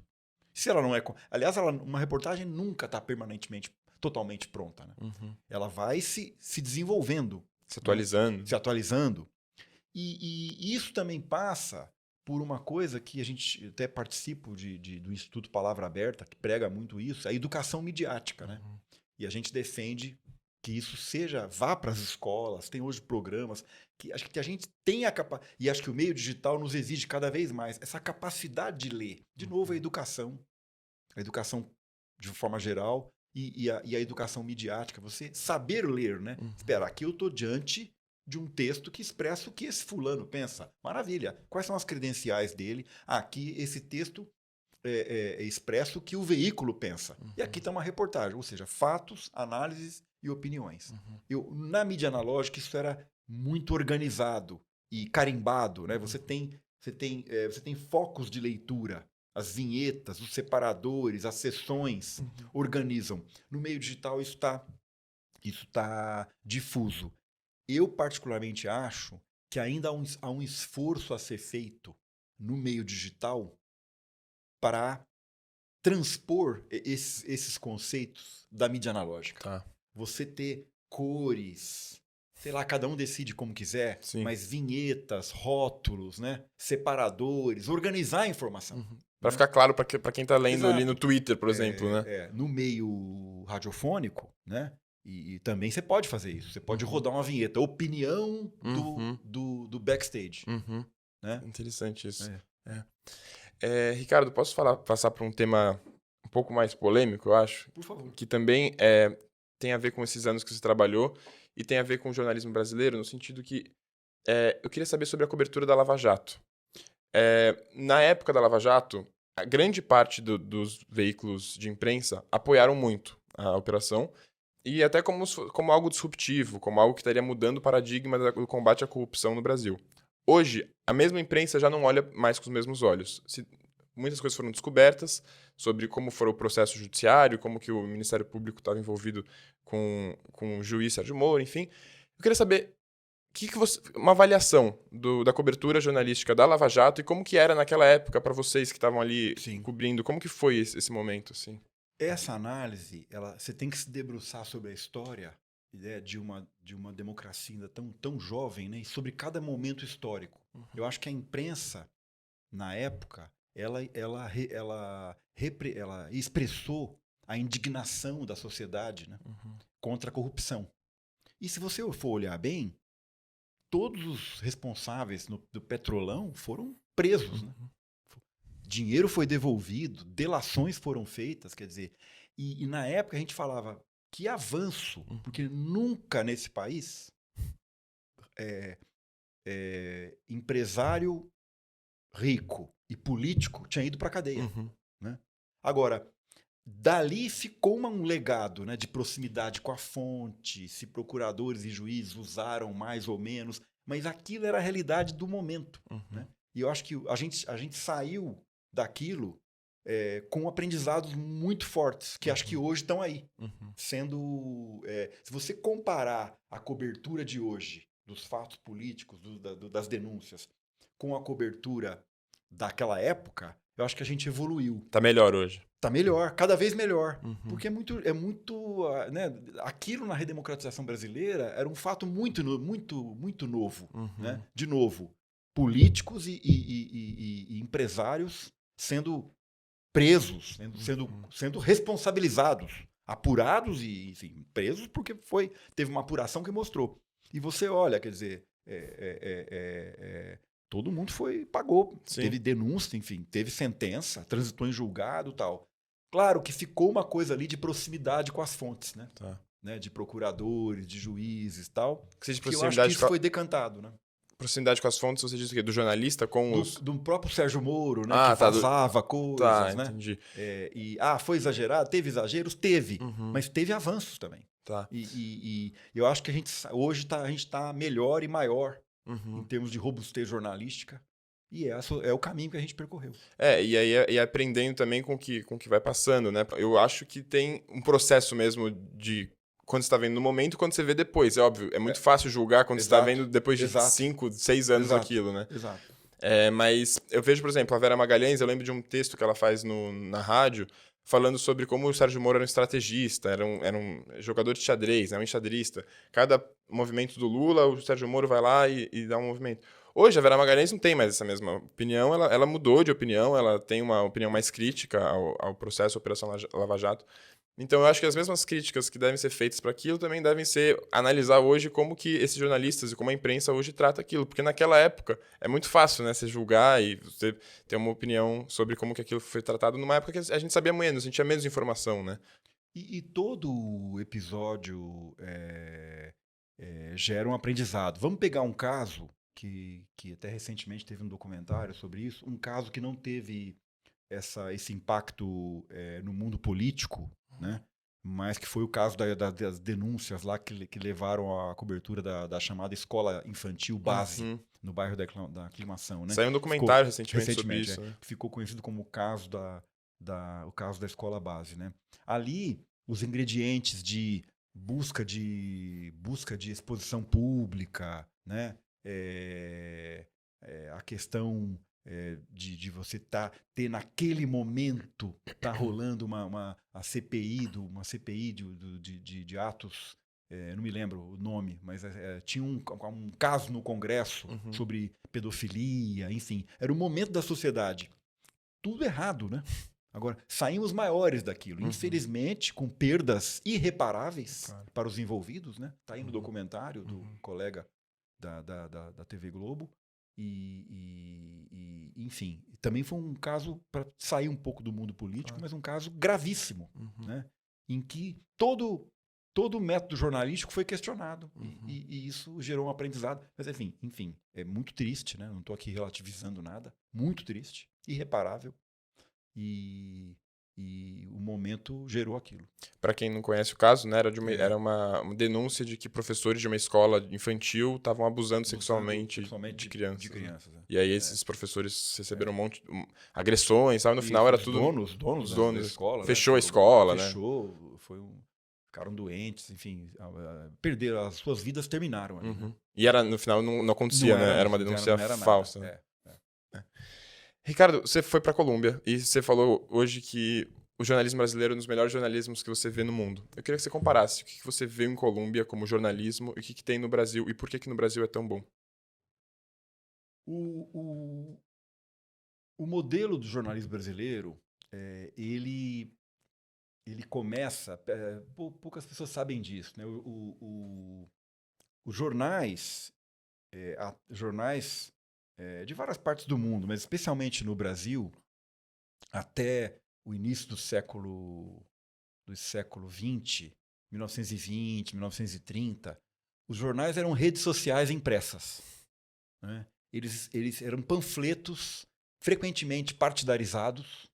Se ela não é... Aliás, uma reportagem nunca está permanentemente, totalmente pronta, né? Ela vai se desenvolvendo. Se atualizando. Né? Se atualizando. E isso também passa por uma coisa que a gente até participa do Instituto Palavra Aberta, que prega muito isso, a educação midiática, né? E a gente defende que isso vá para as escolas, tem hoje programas, que acho que a gente tem a capacidade, e acho que o meio digital nos exige cada vez mais essa capacidade de ler. De novo, a educação de forma geral e a educação midiática, você saber ler, né? Espera, aqui eu estou diante de um texto que expressa o que esse fulano pensa. Maravilha. Quais são as credenciais dele? Aqui esse texto expressa o que o veículo pensa. E aqui está uma reportagem, ou seja, fatos, análises e opiniões. Na mídia analógica isso era muito organizado e carimbado, né? Você tem focos de leitura, as vinhetas, os separadores, as seções organizam. No meio digital isso tá difuso. Eu particularmente acho que ainda há um esforço a ser feito no meio digital para transpor esses conceitos da mídia analógica. Tá. Você ter cores, sei lá, cada um decide como quiser, Sim. mas vinhetas, rótulos, né? Separadores, organizar a informação. Para ficar claro para quem está lendo ali no Twitter, por exemplo, né? No meio radiofônico, né? E também você pode fazer isso. Você pode rodar uma vinheta, opinião do backstage. Né? Interessante isso. Ricardo, posso passar para um tema um pouco mais polêmico, eu acho? Por favor. Que também tem a ver com esses anos que você trabalhou e tem a ver com o jornalismo brasileiro, no sentido que eu queria saber sobre a cobertura da Lava Jato. Na época da Lava Jato, a grande parte dos veículos de imprensa apoiaram muito a operação e até como algo disruptivo, como algo que estaria mudando o paradigma do combate à corrupção no Brasil. Hoje, a mesma imprensa já não olha mais com os mesmos olhos. Muitas coisas foram descobertas sobre como foi o processo judiciário, como que o Ministério Público estava envolvido com o juiz Sérgio Moro, enfim. Eu queria saber uma avaliação da cobertura jornalística da Lava Jato e como que era naquela época para vocês que estavam ali cobrindo. Como que foi esse momento, assim? Essa análise, você tem que se debruçar sobre a história, né, de uma democracia ainda tão jovem, né, e sobre cada momento histórico. Eu acho que a imprensa, na época, ela expressou a indignação da sociedade, né, contra a corrupção. E se você for olhar bem, todos os responsáveis do Petrolão foram presos, né? Dinheiro foi devolvido, delações foram feitas, quer dizer, e na época a gente falava que avanço, porque nunca nesse país empresário rico e político tinha ido para a cadeia. Né? Agora, dali ficou um legado, né, de proximidade com a fonte, se procuradores e juízes usaram mais ou menos, mas aquilo era a realidade do momento. Né? E eu acho que a gente saiu daquilo com aprendizados muito fortes, que acho que hoje estão aí. Sendo. Se você comparar a cobertura de hoje, dos fatos políticos, das denúncias, com a cobertura daquela época, eu acho que a gente evoluiu. Tá melhor hoje. Tá melhor, cada vez melhor. Porque é muito né? Aquilo na redemocratização brasileira era um fato muito novo. Né? De novo, políticos e empresários sendo presos, sendo responsabilizados, apurados e enfim, presos porque teve uma apuração que mostrou. E você olha, quer dizer, todo mundo pagou. Sim. Teve denúncia, enfim, teve sentença, transitou em julgado e tal. Claro que ficou uma coisa ali de proximidade com as fontes, né? Tá. Né? De procuradores, de juízes e tal. Que eu acho que isso foi decantado, né? Proximidade com as fontes, você diz o quê? Do jornalista com do próprio Sérgio Moro, né? Que vazava coisas, né? Entendi. Foi exagerado? Teve exageros? Teve. Mas teve avanços também. Tá. E eu acho que hoje a gente está melhor e maior em termos de robustez jornalística. E é o caminho que a gente percorreu. E aprendendo também com o que vai passando, né? Eu acho que tem um processo mesmo de quando você tá vendo no momento e quando você vê depois. É óbvio, é muito fácil julgar quando você tá vendo depois de 5, 6 anos aquilo, né? Exato. Mas eu vejo, por exemplo, a Vera Magalhães, eu lembro de um texto que ela faz na rádio, falando sobre como o Sérgio Moro era um estrategista, era um jogador de xadrez, né, um enxadrista. Cada movimento do Lula, o Sérgio Moro vai lá e dá um movimento. Hoje, a Vera Magalhães não tem mais essa mesma opinião, ela mudou de opinião, ela tem uma opinião mais crítica ao processo Operação Lava Jato. Então, eu acho que as mesmas críticas que devem ser feitas para aquilo também devem ser analisar hoje como que esses jornalistas e como a imprensa hoje trata aquilo. Porque naquela época é muito fácil, né, você julgar e você ter uma opinião sobre como que aquilo foi tratado numa época que a gente sabia menos, a gente tinha menos informação, né? E todo episódio gera um aprendizado. Vamos pegar um caso que até recentemente teve um documentário sobre isso, um caso que não teve esse impacto no mundo político, né? Mas que foi o caso das denúncias lá que levaram à cobertura da chamada escola infantil base no bairro da Aclimação, né? Saiu um documentário recentemente sobre isso. Né? Ficou conhecido como o caso o caso da escola base, né? Ali, os ingredientes de busca de exposição pública, né? A questão de você ter naquele momento rolando a CPI, uma CPI de atos, não me lembro o nome, mas tinha um caso no Congresso sobre pedofilia, enfim, era o momento da sociedade. Tudo errado, né? Agora, saímos maiores daquilo, infelizmente, com perdas irreparáveis para os envolvidos, né? Tá aí no documentário do colega da TV Globo. Enfim, também foi um caso para sair um pouco do mundo político, mas um caso gravíssimo, né? Em que todo o método jornalístico foi questionado e isso gerou um aprendizado. Mas enfim, é muito triste, né? Não estou aqui relativizando nada, muito triste, irreparável e o momento gerou aquilo. Para quem não conhece o caso, né, era uma denúncia de que professores de uma escola infantil estavam abusando sexualmente de crianças. Né? E aí esses professores receberam um monte de agressões, sabe? No final era tudo... Os donos da escola. Fechou, né? A escola, fechou, né? Ficaram doentes, enfim, perderam, as suas vidas terminaram. Ali, né? E no final não acontecia, né? Era uma denúncia falsa. Né? Ricardo, você foi para a Colômbia e você falou hoje que o jornalismo brasileiro é um dos melhores jornalismos que você vê no mundo. Eu queria que você comparasse o que você vê em Colômbia como jornalismo e o que tem no Brasil e por que no Brasil é tão bom. O modelo do jornalismo brasileiro, ele começa... poucas pessoas sabem disso, né? Os jornais... jornais de várias partes do mundo, mas especialmente no Brasil, até o início do século XX, 1920, 1930, os jornais eram redes sociais impressas. Né? Eles eram panfletos frequentemente partidarizados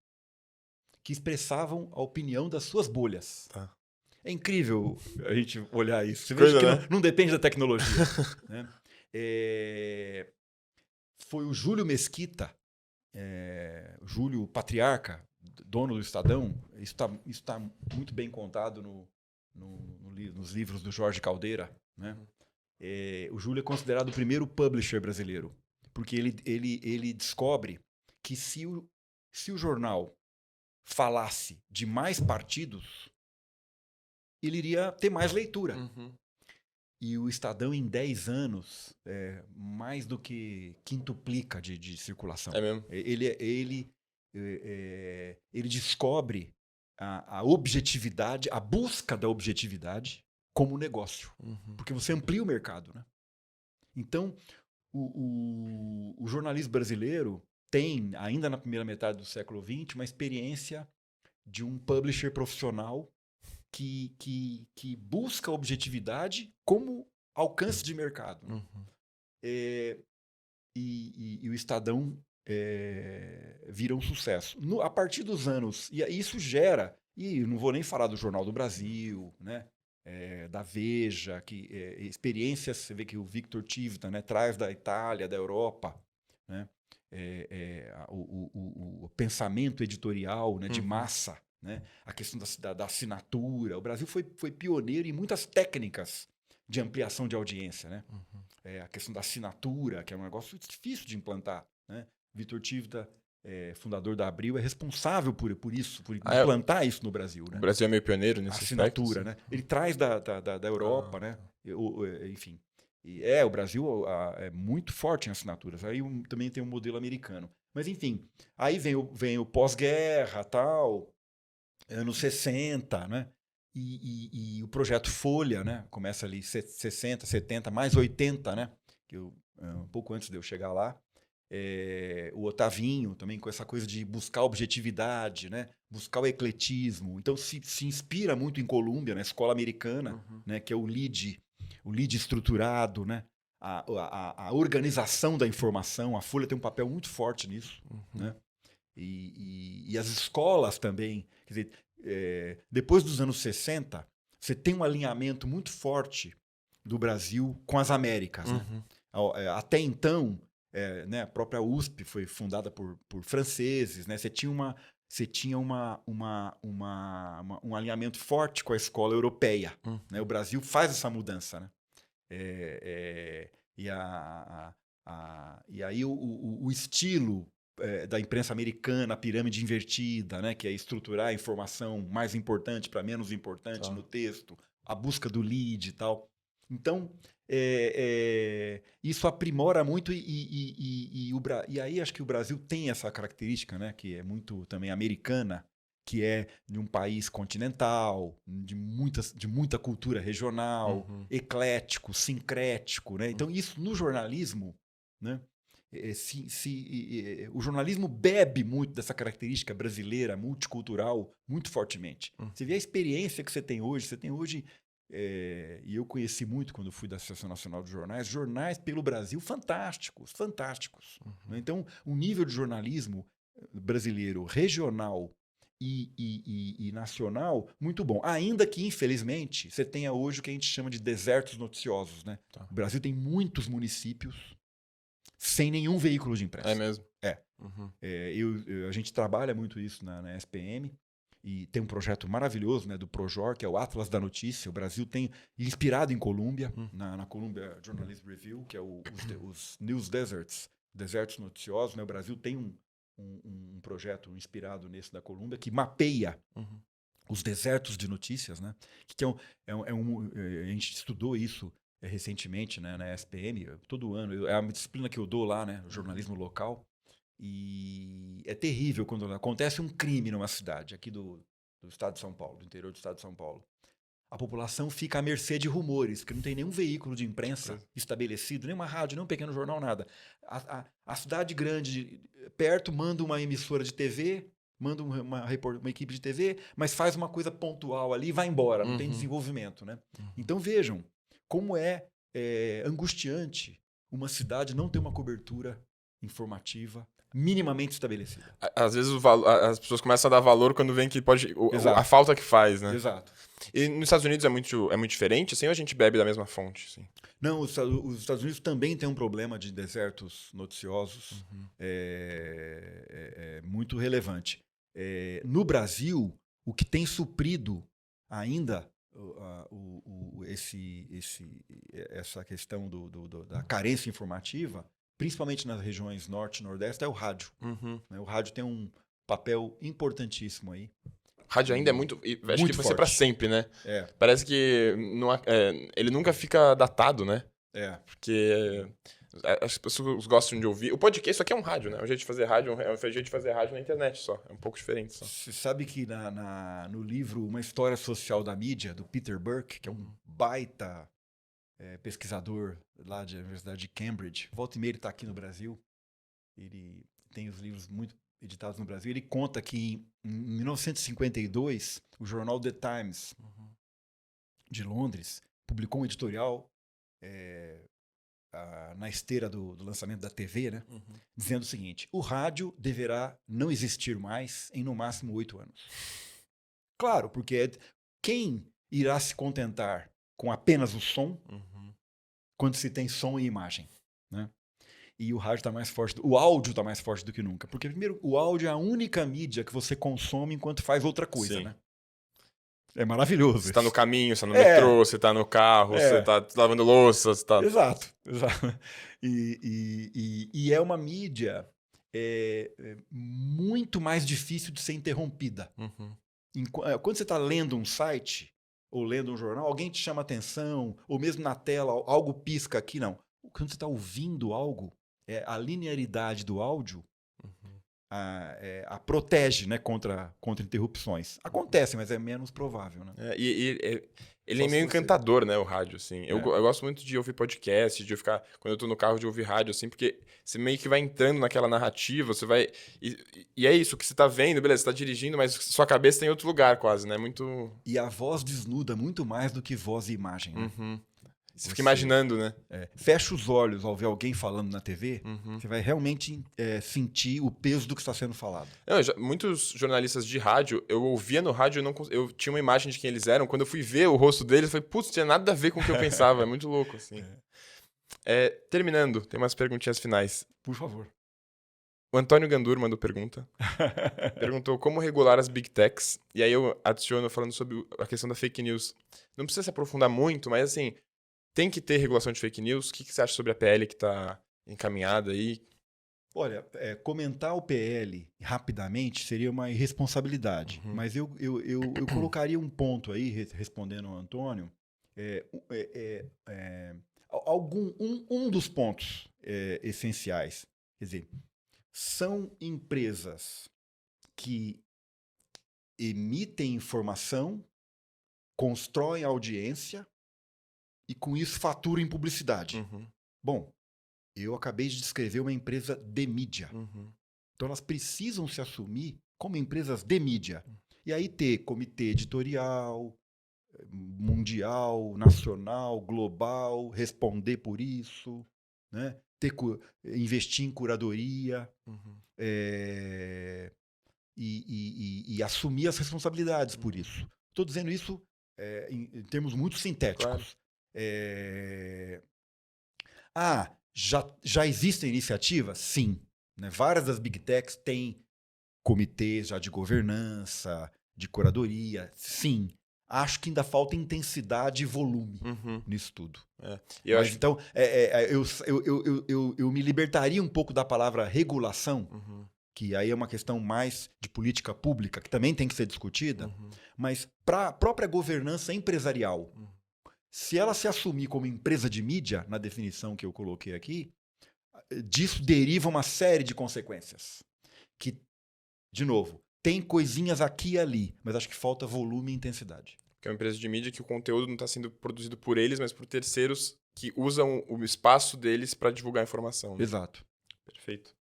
que expressavam a opinião das suas bolhas. Tá. É incrível a gente olhar isso. Você Coisa, vê que né? não depende da tecnologia. Né? Foi o Júlio Mesquita, Júlio Patriarca, dono do Estadão. Isso está muito bem contado nos livros do Jorge Caldeira. Né? O Júlio é considerado o primeiro publisher brasileiro, porque ele descobre que se o jornal falasse de mais partidos, ele iria ter mais leitura. E o Estadão, em 10 anos, mais do que quintuplica de circulação. É mesmo? Ele descobre a objetividade, a busca da objetividade como negócio. Porque você amplia o mercado. Né? Então, o jornalismo brasileiro tem, ainda na primeira metade do século XX, uma experiência de um publisher profissional que busca objetividade como alcance de mercado. E o Estadão vira um sucesso. A partir dos anos... E isso gera... E não vou nem falar do Jornal do Brasil, né? Da Veja, experiências... Você vê que o Victor Tivita, né, traz da Itália, da Europa, né? O pensamento editorial, né, de massa né? A questão da assinatura. O Brasil foi pioneiro em muitas técnicas de ampliação de audiência, né? A questão da assinatura, que é um negócio difícil de implantar, né? Vitor Tivita, fundador da Abril, é responsável por isso, por implantar isso no Brasil, né? O Brasil é meio pioneiro nesse assinatura, aspecto, né? Ele traz da Europa, né? Enfim. O Brasil é muito forte em assinaturas. Aí também tem um modelo americano. Mas, enfim, aí vem o pós-guerra, tal, anos 60, né? E o projeto Folha, né? Começa ali 60, 70, mais 80, né? Um pouco antes de eu chegar lá. O Otavinho também com essa coisa de buscar objetividade, né? Buscar o ecletismo. Então se inspira muito em Colômbia, na escola americana, né? Que é o lead estruturado, né? A organização da informação. A Folha tem um papel muito forte nisso, né? E as escolas também. Quer dizer, depois dos anos 60, você tem um alinhamento muito forte do Brasil com as Américas. Né? Até então, né, a própria USP foi fundada por franceses. Né? Você tinha um alinhamento forte com a escola europeia. Né? O Brasil faz essa mudança. Né? E aí o estilo da imprensa americana, a pirâmide invertida, né, que é estruturar a informação mais importante para menos importante no texto, a busca do lead e tal. Então, isso aprimora muito e aí acho que o Brasil tem essa característica, né, que é muito também americana, que é de um país continental, de muita cultura regional, eclético, sincrético. Né? Então, isso no jornalismo, né? O jornalismo bebe muito dessa característica brasileira, multicultural, muito fortemente. Você vê a experiência que você tem hoje, e eu conheci muito quando fui da Associação Nacional de Jornais pelo Brasil fantásticos. Né? Então, o nível de jornalismo brasileiro, regional e nacional, muito bom. Ainda que, infelizmente, você tenha hoje o que a gente chama de desertos noticiosos. Né? O Brasil tem muitos municípios sem nenhum veículo de imprensa. É mesmo? A gente trabalha muito isso na SPM e tem um projeto maravilhoso, né, do Projor, que é o Atlas da Notícia. O Brasil tem, inspirado em Colômbia, na Columbia Journalism Review, que é os News Desertos Noticiosos. Né? O Brasil tem um projeto inspirado nesse da Colômbia que mapeia os desertos de notícias. Né? Que a gente estudou isso recentemente, né, na SPM, todo ano. É uma disciplina que eu dou lá, né, o jornalismo local. E é terrível quando acontece um crime numa cidade, aqui do estado de São Paulo, do interior do estado de São Paulo. A população fica à mercê de rumores, porque não tem nenhum veículo de imprensa estabelecido, nenhuma rádio, nenhum pequeno jornal, nada. A cidade grande, perto, manda uma emissora de TV, manda uma equipe de TV, mas faz uma coisa pontual ali e vai embora, não tem desenvolvimento. Né? Então vejam como é angustiante uma cidade não ter uma cobertura informativa minimamente estabelecida. Às vezes as pessoas começam a dar valor quando veem que pode a falta que faz, né? Exato. E nos Estados Unidos é muito diferente, assim, ou a gente bebe da mesma fonte? Assim? Não, os Estados Unidos também tem um problema de desertos noticiosos muito relevante. No Brasil, o que tem suprido ainda essa questão da carência informativa, principalmente nas regiões norte e nordeste, é o rádio. O rádio tem um papel importantíssimo aí. Rádio ainda é muito... Acho que vai ser para sempre, né? É. Parece que ele nunca fica datado, né? Porque as pessoas gostam de ouvir. O podcast, isso aqui é um rádio, né? O jeito de fazer rádio é um jeito de fazer rádio na internet só. É um pouco diferente só. Você sabe que no livro Uma História Social da Mídia, do Peter Burke, que é um baita pesquisador lá da Universidade de Cambridge, volta e meia ele está aqui no Brasil, ele tem os livros muito editados no Brasil, ele conta que em 1952, o jornal The Times de Londres publicou um editorial na esteira do lançamento da TV, né? Dizendo o seguinte: o rádio deverá não existir mais em no máximo 8 anos. Claro, porque quem irá se contentar com apenas o som quando se tem som e imagem, né? E o rádio está mais forte, o áudio está mais forte do que nunca. Porque, primeiro, o áudio é a única mídia que você consome enquanto faz outra coisa, Sim. né? É maravilhoso. Você tá no caminho, você tá no É. metrô, você tá no carro, você tá lavando louça, você tá... Exato. E é uma mídia muito mais difícil de ser interrompida. Uhum. Quando você está lendo um site ou lendo um jornal, alguém te chama atenção, ou mesmo na tela, algo pisca aqui, não. Quando você está ouvindo algo, a linearidade do áudio a protege, né, contra interrupções. Acontece, mas é menos provável, né? Ele é meio encantador, né, o rádio, assim. Eu gosto muito de ouvir podcast, de eu ficar, quando eu tô no carro, de ouvir rádio, assim, porque você meio que vai entrando naquela narrativa, você vai... E é isso, que você tá vendo, beleza, você tá dirigindo, mas sua cabeça tá em outro lugar, quase, né? Muito... E a voz desnuda muito mais do que voz e imagem, né? Uhum. Você fica imaginando, né? Fecha os olhos ao ver alguém falando na TV, você vai realmente sentir o peso do que está sendo falado. Não, muitos jornalistas de rádio, eu ouvia no rádio, eu tinha uma imagem de quem eles eram. Quando eu fui ver o rosto deles, eu falei, putz, tinha nada a ver com o que eu pensava. É muito louco, assim. Terminando, tem umas perguntinhas finais. Por favor. O Antônio Gandur mandou pergunta. Perguntou como regular as big techs. E aí eu adiciono falando sobre a questão da fake news. Não precisa se aprofundar muito, mas assim... Tem que ter regulação de fake news? O que você acha sobre a PL que está encaminhada aí? Olha, comentar o PL rapidamente seria uma irresponsabilidade. Mas eu colocaria um ponto aí, respondendo ao Antônio. Um dos pontos essenciais. Quer dizer, são empresas que emitem informação, constroem audiência, e com isso faturam em publicidade. Bom, eu acabei de descrever uma empresa de mídia. Então elas precisam se assumir como empresas de mídia. E aí ter comitê editorial, mundial, nacional, global, responder por isso, né? Investir em curadoria e assumir as responsabilidades por isso. Estou dizendo isso em termos muito sintéticos. Claro. Já existem iniciativas? Sim. Né? Várias das Big Techs têm comitês já de governança, de curadoria. Sim. Acho que ainda falta intensidade e volume nisso tudo. Então, eu me libertaria um pouco da palavra regulação, que aí é uma questão mais de política pública, que também tem que ser discutida, mas para a própria governança empresarial, se ela se assumir como empresa de mídia, na definição que eu coloquei aqui, disso deriva uma série de consequências. Que, de novo, tem coisinhas aqui e ali, mas acho que falta volume e intensidade. Que é uma empresa de mídia que o conteúdo não está sendo produzido por eles, mas por terceiros que usam o espaço deles para divulgar a informação. Né? Exato. Perfeito.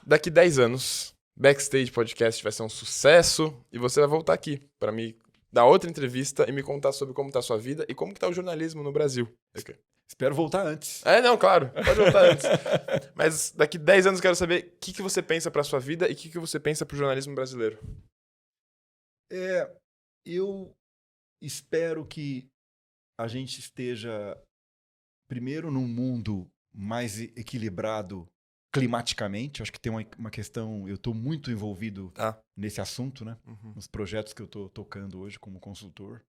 Daqui 10 anos, Backstage Podcast vai ser um sucesso e você vai voltar aqui para me dar outra entrevista e me contar sobre como está a sua vida e como que tá o jornalismo no Brasil. Espero voltar antes. Não, claro. Pode voltar antes. Mas daqui 10 anos eu quero saber o que você pensa para sua vida e o que você pensa para o jornalismo brasileiro. Eu espero que a gente esteja, primeiro, num mundo mais equilibrado climaticamente. Acho que tem uma questão... Eu estou muito envolvido nesse assunto, né? Nos projetos que eu estou tocando hoje como consultor.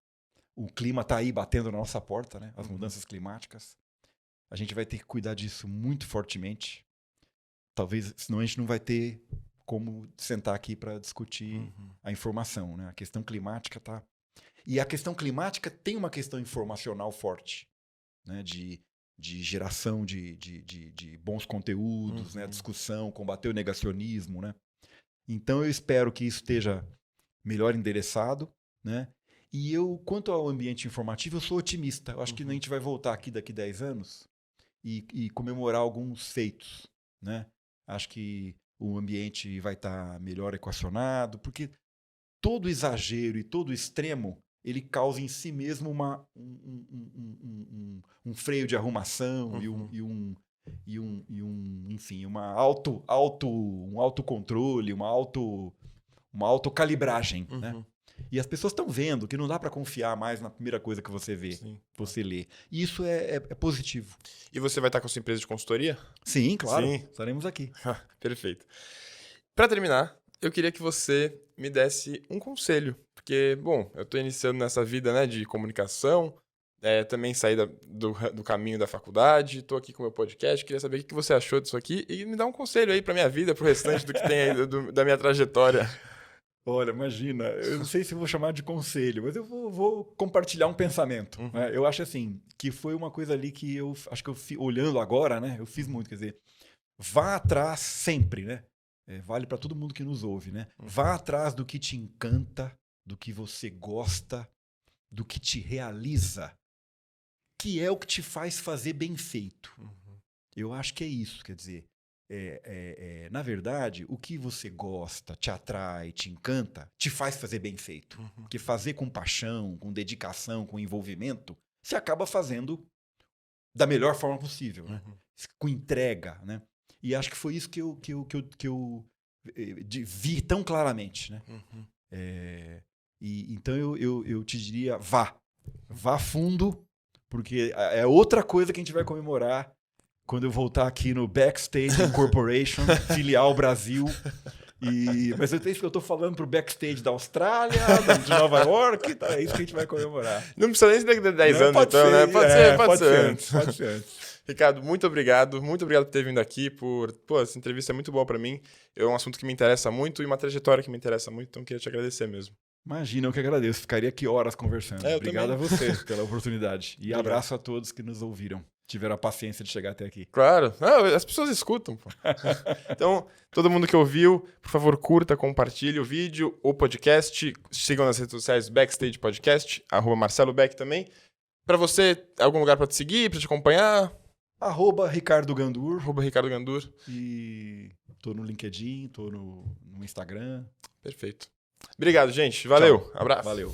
O clima está aí batendo na nossa porta, né? As mudanças climáticas. A gente vai ter que cuidar disso muito fortemente. Talvez, senão a gente não vai ter como sentar aqui para discutir a informação, né? A questão climática está... E a questão climática tem uma questão informacional forte, né? De geração de bons conteúdos, né? Discussão, combater o negacionismo, né? Então eu espero que isso esteja melhor endereçado, né? E quanto ao ambiente informativo, eu sou otimista. Eu acho que a gente vai voltar aqui daqui 10 anos e comemorar alguns feitos, né? Acho que o ambiente vai estar melhor equacionado, porque todo exagero e todo extremo ele causa em si mesmo um freio de arrumação enfim, um autocontrole, uma autocalibragem, né? E as pessoas estão vendo que não dá para confiar mais na primeira coisa que você vê, Sim. você lê. E isso é positivo. E você vai estar com a sua empresa de consultoria? Sim, claro. Sim. Estaremos aqui. Perfeito. Para terminar, eu queria que você me desse um conselho. Porque, bom, eu estou iniciando nessa vida, né, de comunicação, também saí do caminho da faculdade, estou aqui com o meu podcast, queria saber o que você achou disso aqui e me dar um conselho aí para minha vida, para o restante do que tem aí da minha trajetória. Olha, imagina, eu não sei se eu vou chamar de conselho, mas eu vou compartilhar um pensamento. Né? Eu acho assim, que foi uma coisa ali que eu acho que olhando agora, né, eu fiz muito, quer dizer, vá atrás sempre, né? Vale para todo mundo que nos ouve, né? Vá atrás do que te encanta, do que você gosta, do que te realiza, que é o que te faz fazer bem feito. Eu acho que é isso, quer dizer, na verdade, o que você gosta, te atrai, te encanta, te faz fazer bem feito. Porque fazer com paixão, com dedicação, com envolvimento, você acaba fazendo da melhor forma possível, né? Com entrega, né? E acho que foi isso que eu vi tão claramente, né? Então eu te diria, vá fundo, porque é outra coisa que a gente vai comemorar quando eu voltar aqui no Backstage Incorporation, filial Brasil. Mas eu estou falando pro Backstage da Austrália, de Nova York, tá, é isso que a gente vai comemorar. Não precisa nem ser daqui a 10 anos, então, ser, né? Pode ser antes. Pode ser antes. Ricardo, muito obrigado por ter vindo aqui, essa entrevista é muito boa para mim, é um assunto que me interessa muito e uma trajetória que me interessa muito, então queria te agradecer mesmo. Imagina, eu que agradeço, ficaria aqui horas conversando. Obrigado também. A você pela oportunidade e abraço a todos que nos ouviram, tiveram a paciência de chegar até aqui. Claro, as pessoas escutam. Pô. Então, todo mundo que ouviu, por favor, curta, compartilhe o vídeo, o podcast, sigam nas redes sociais Backstage Podcast, @Marcelo Beck também. Para você, algum lugar para te seguir, para te acompanhar? @Ricardo Gandur. @Ricardo Gandur. E tô no LinkedIn, tô no Instagram. Perfeito. Obrigado, gente. Valeu. Tchau. Abraço. Valeu.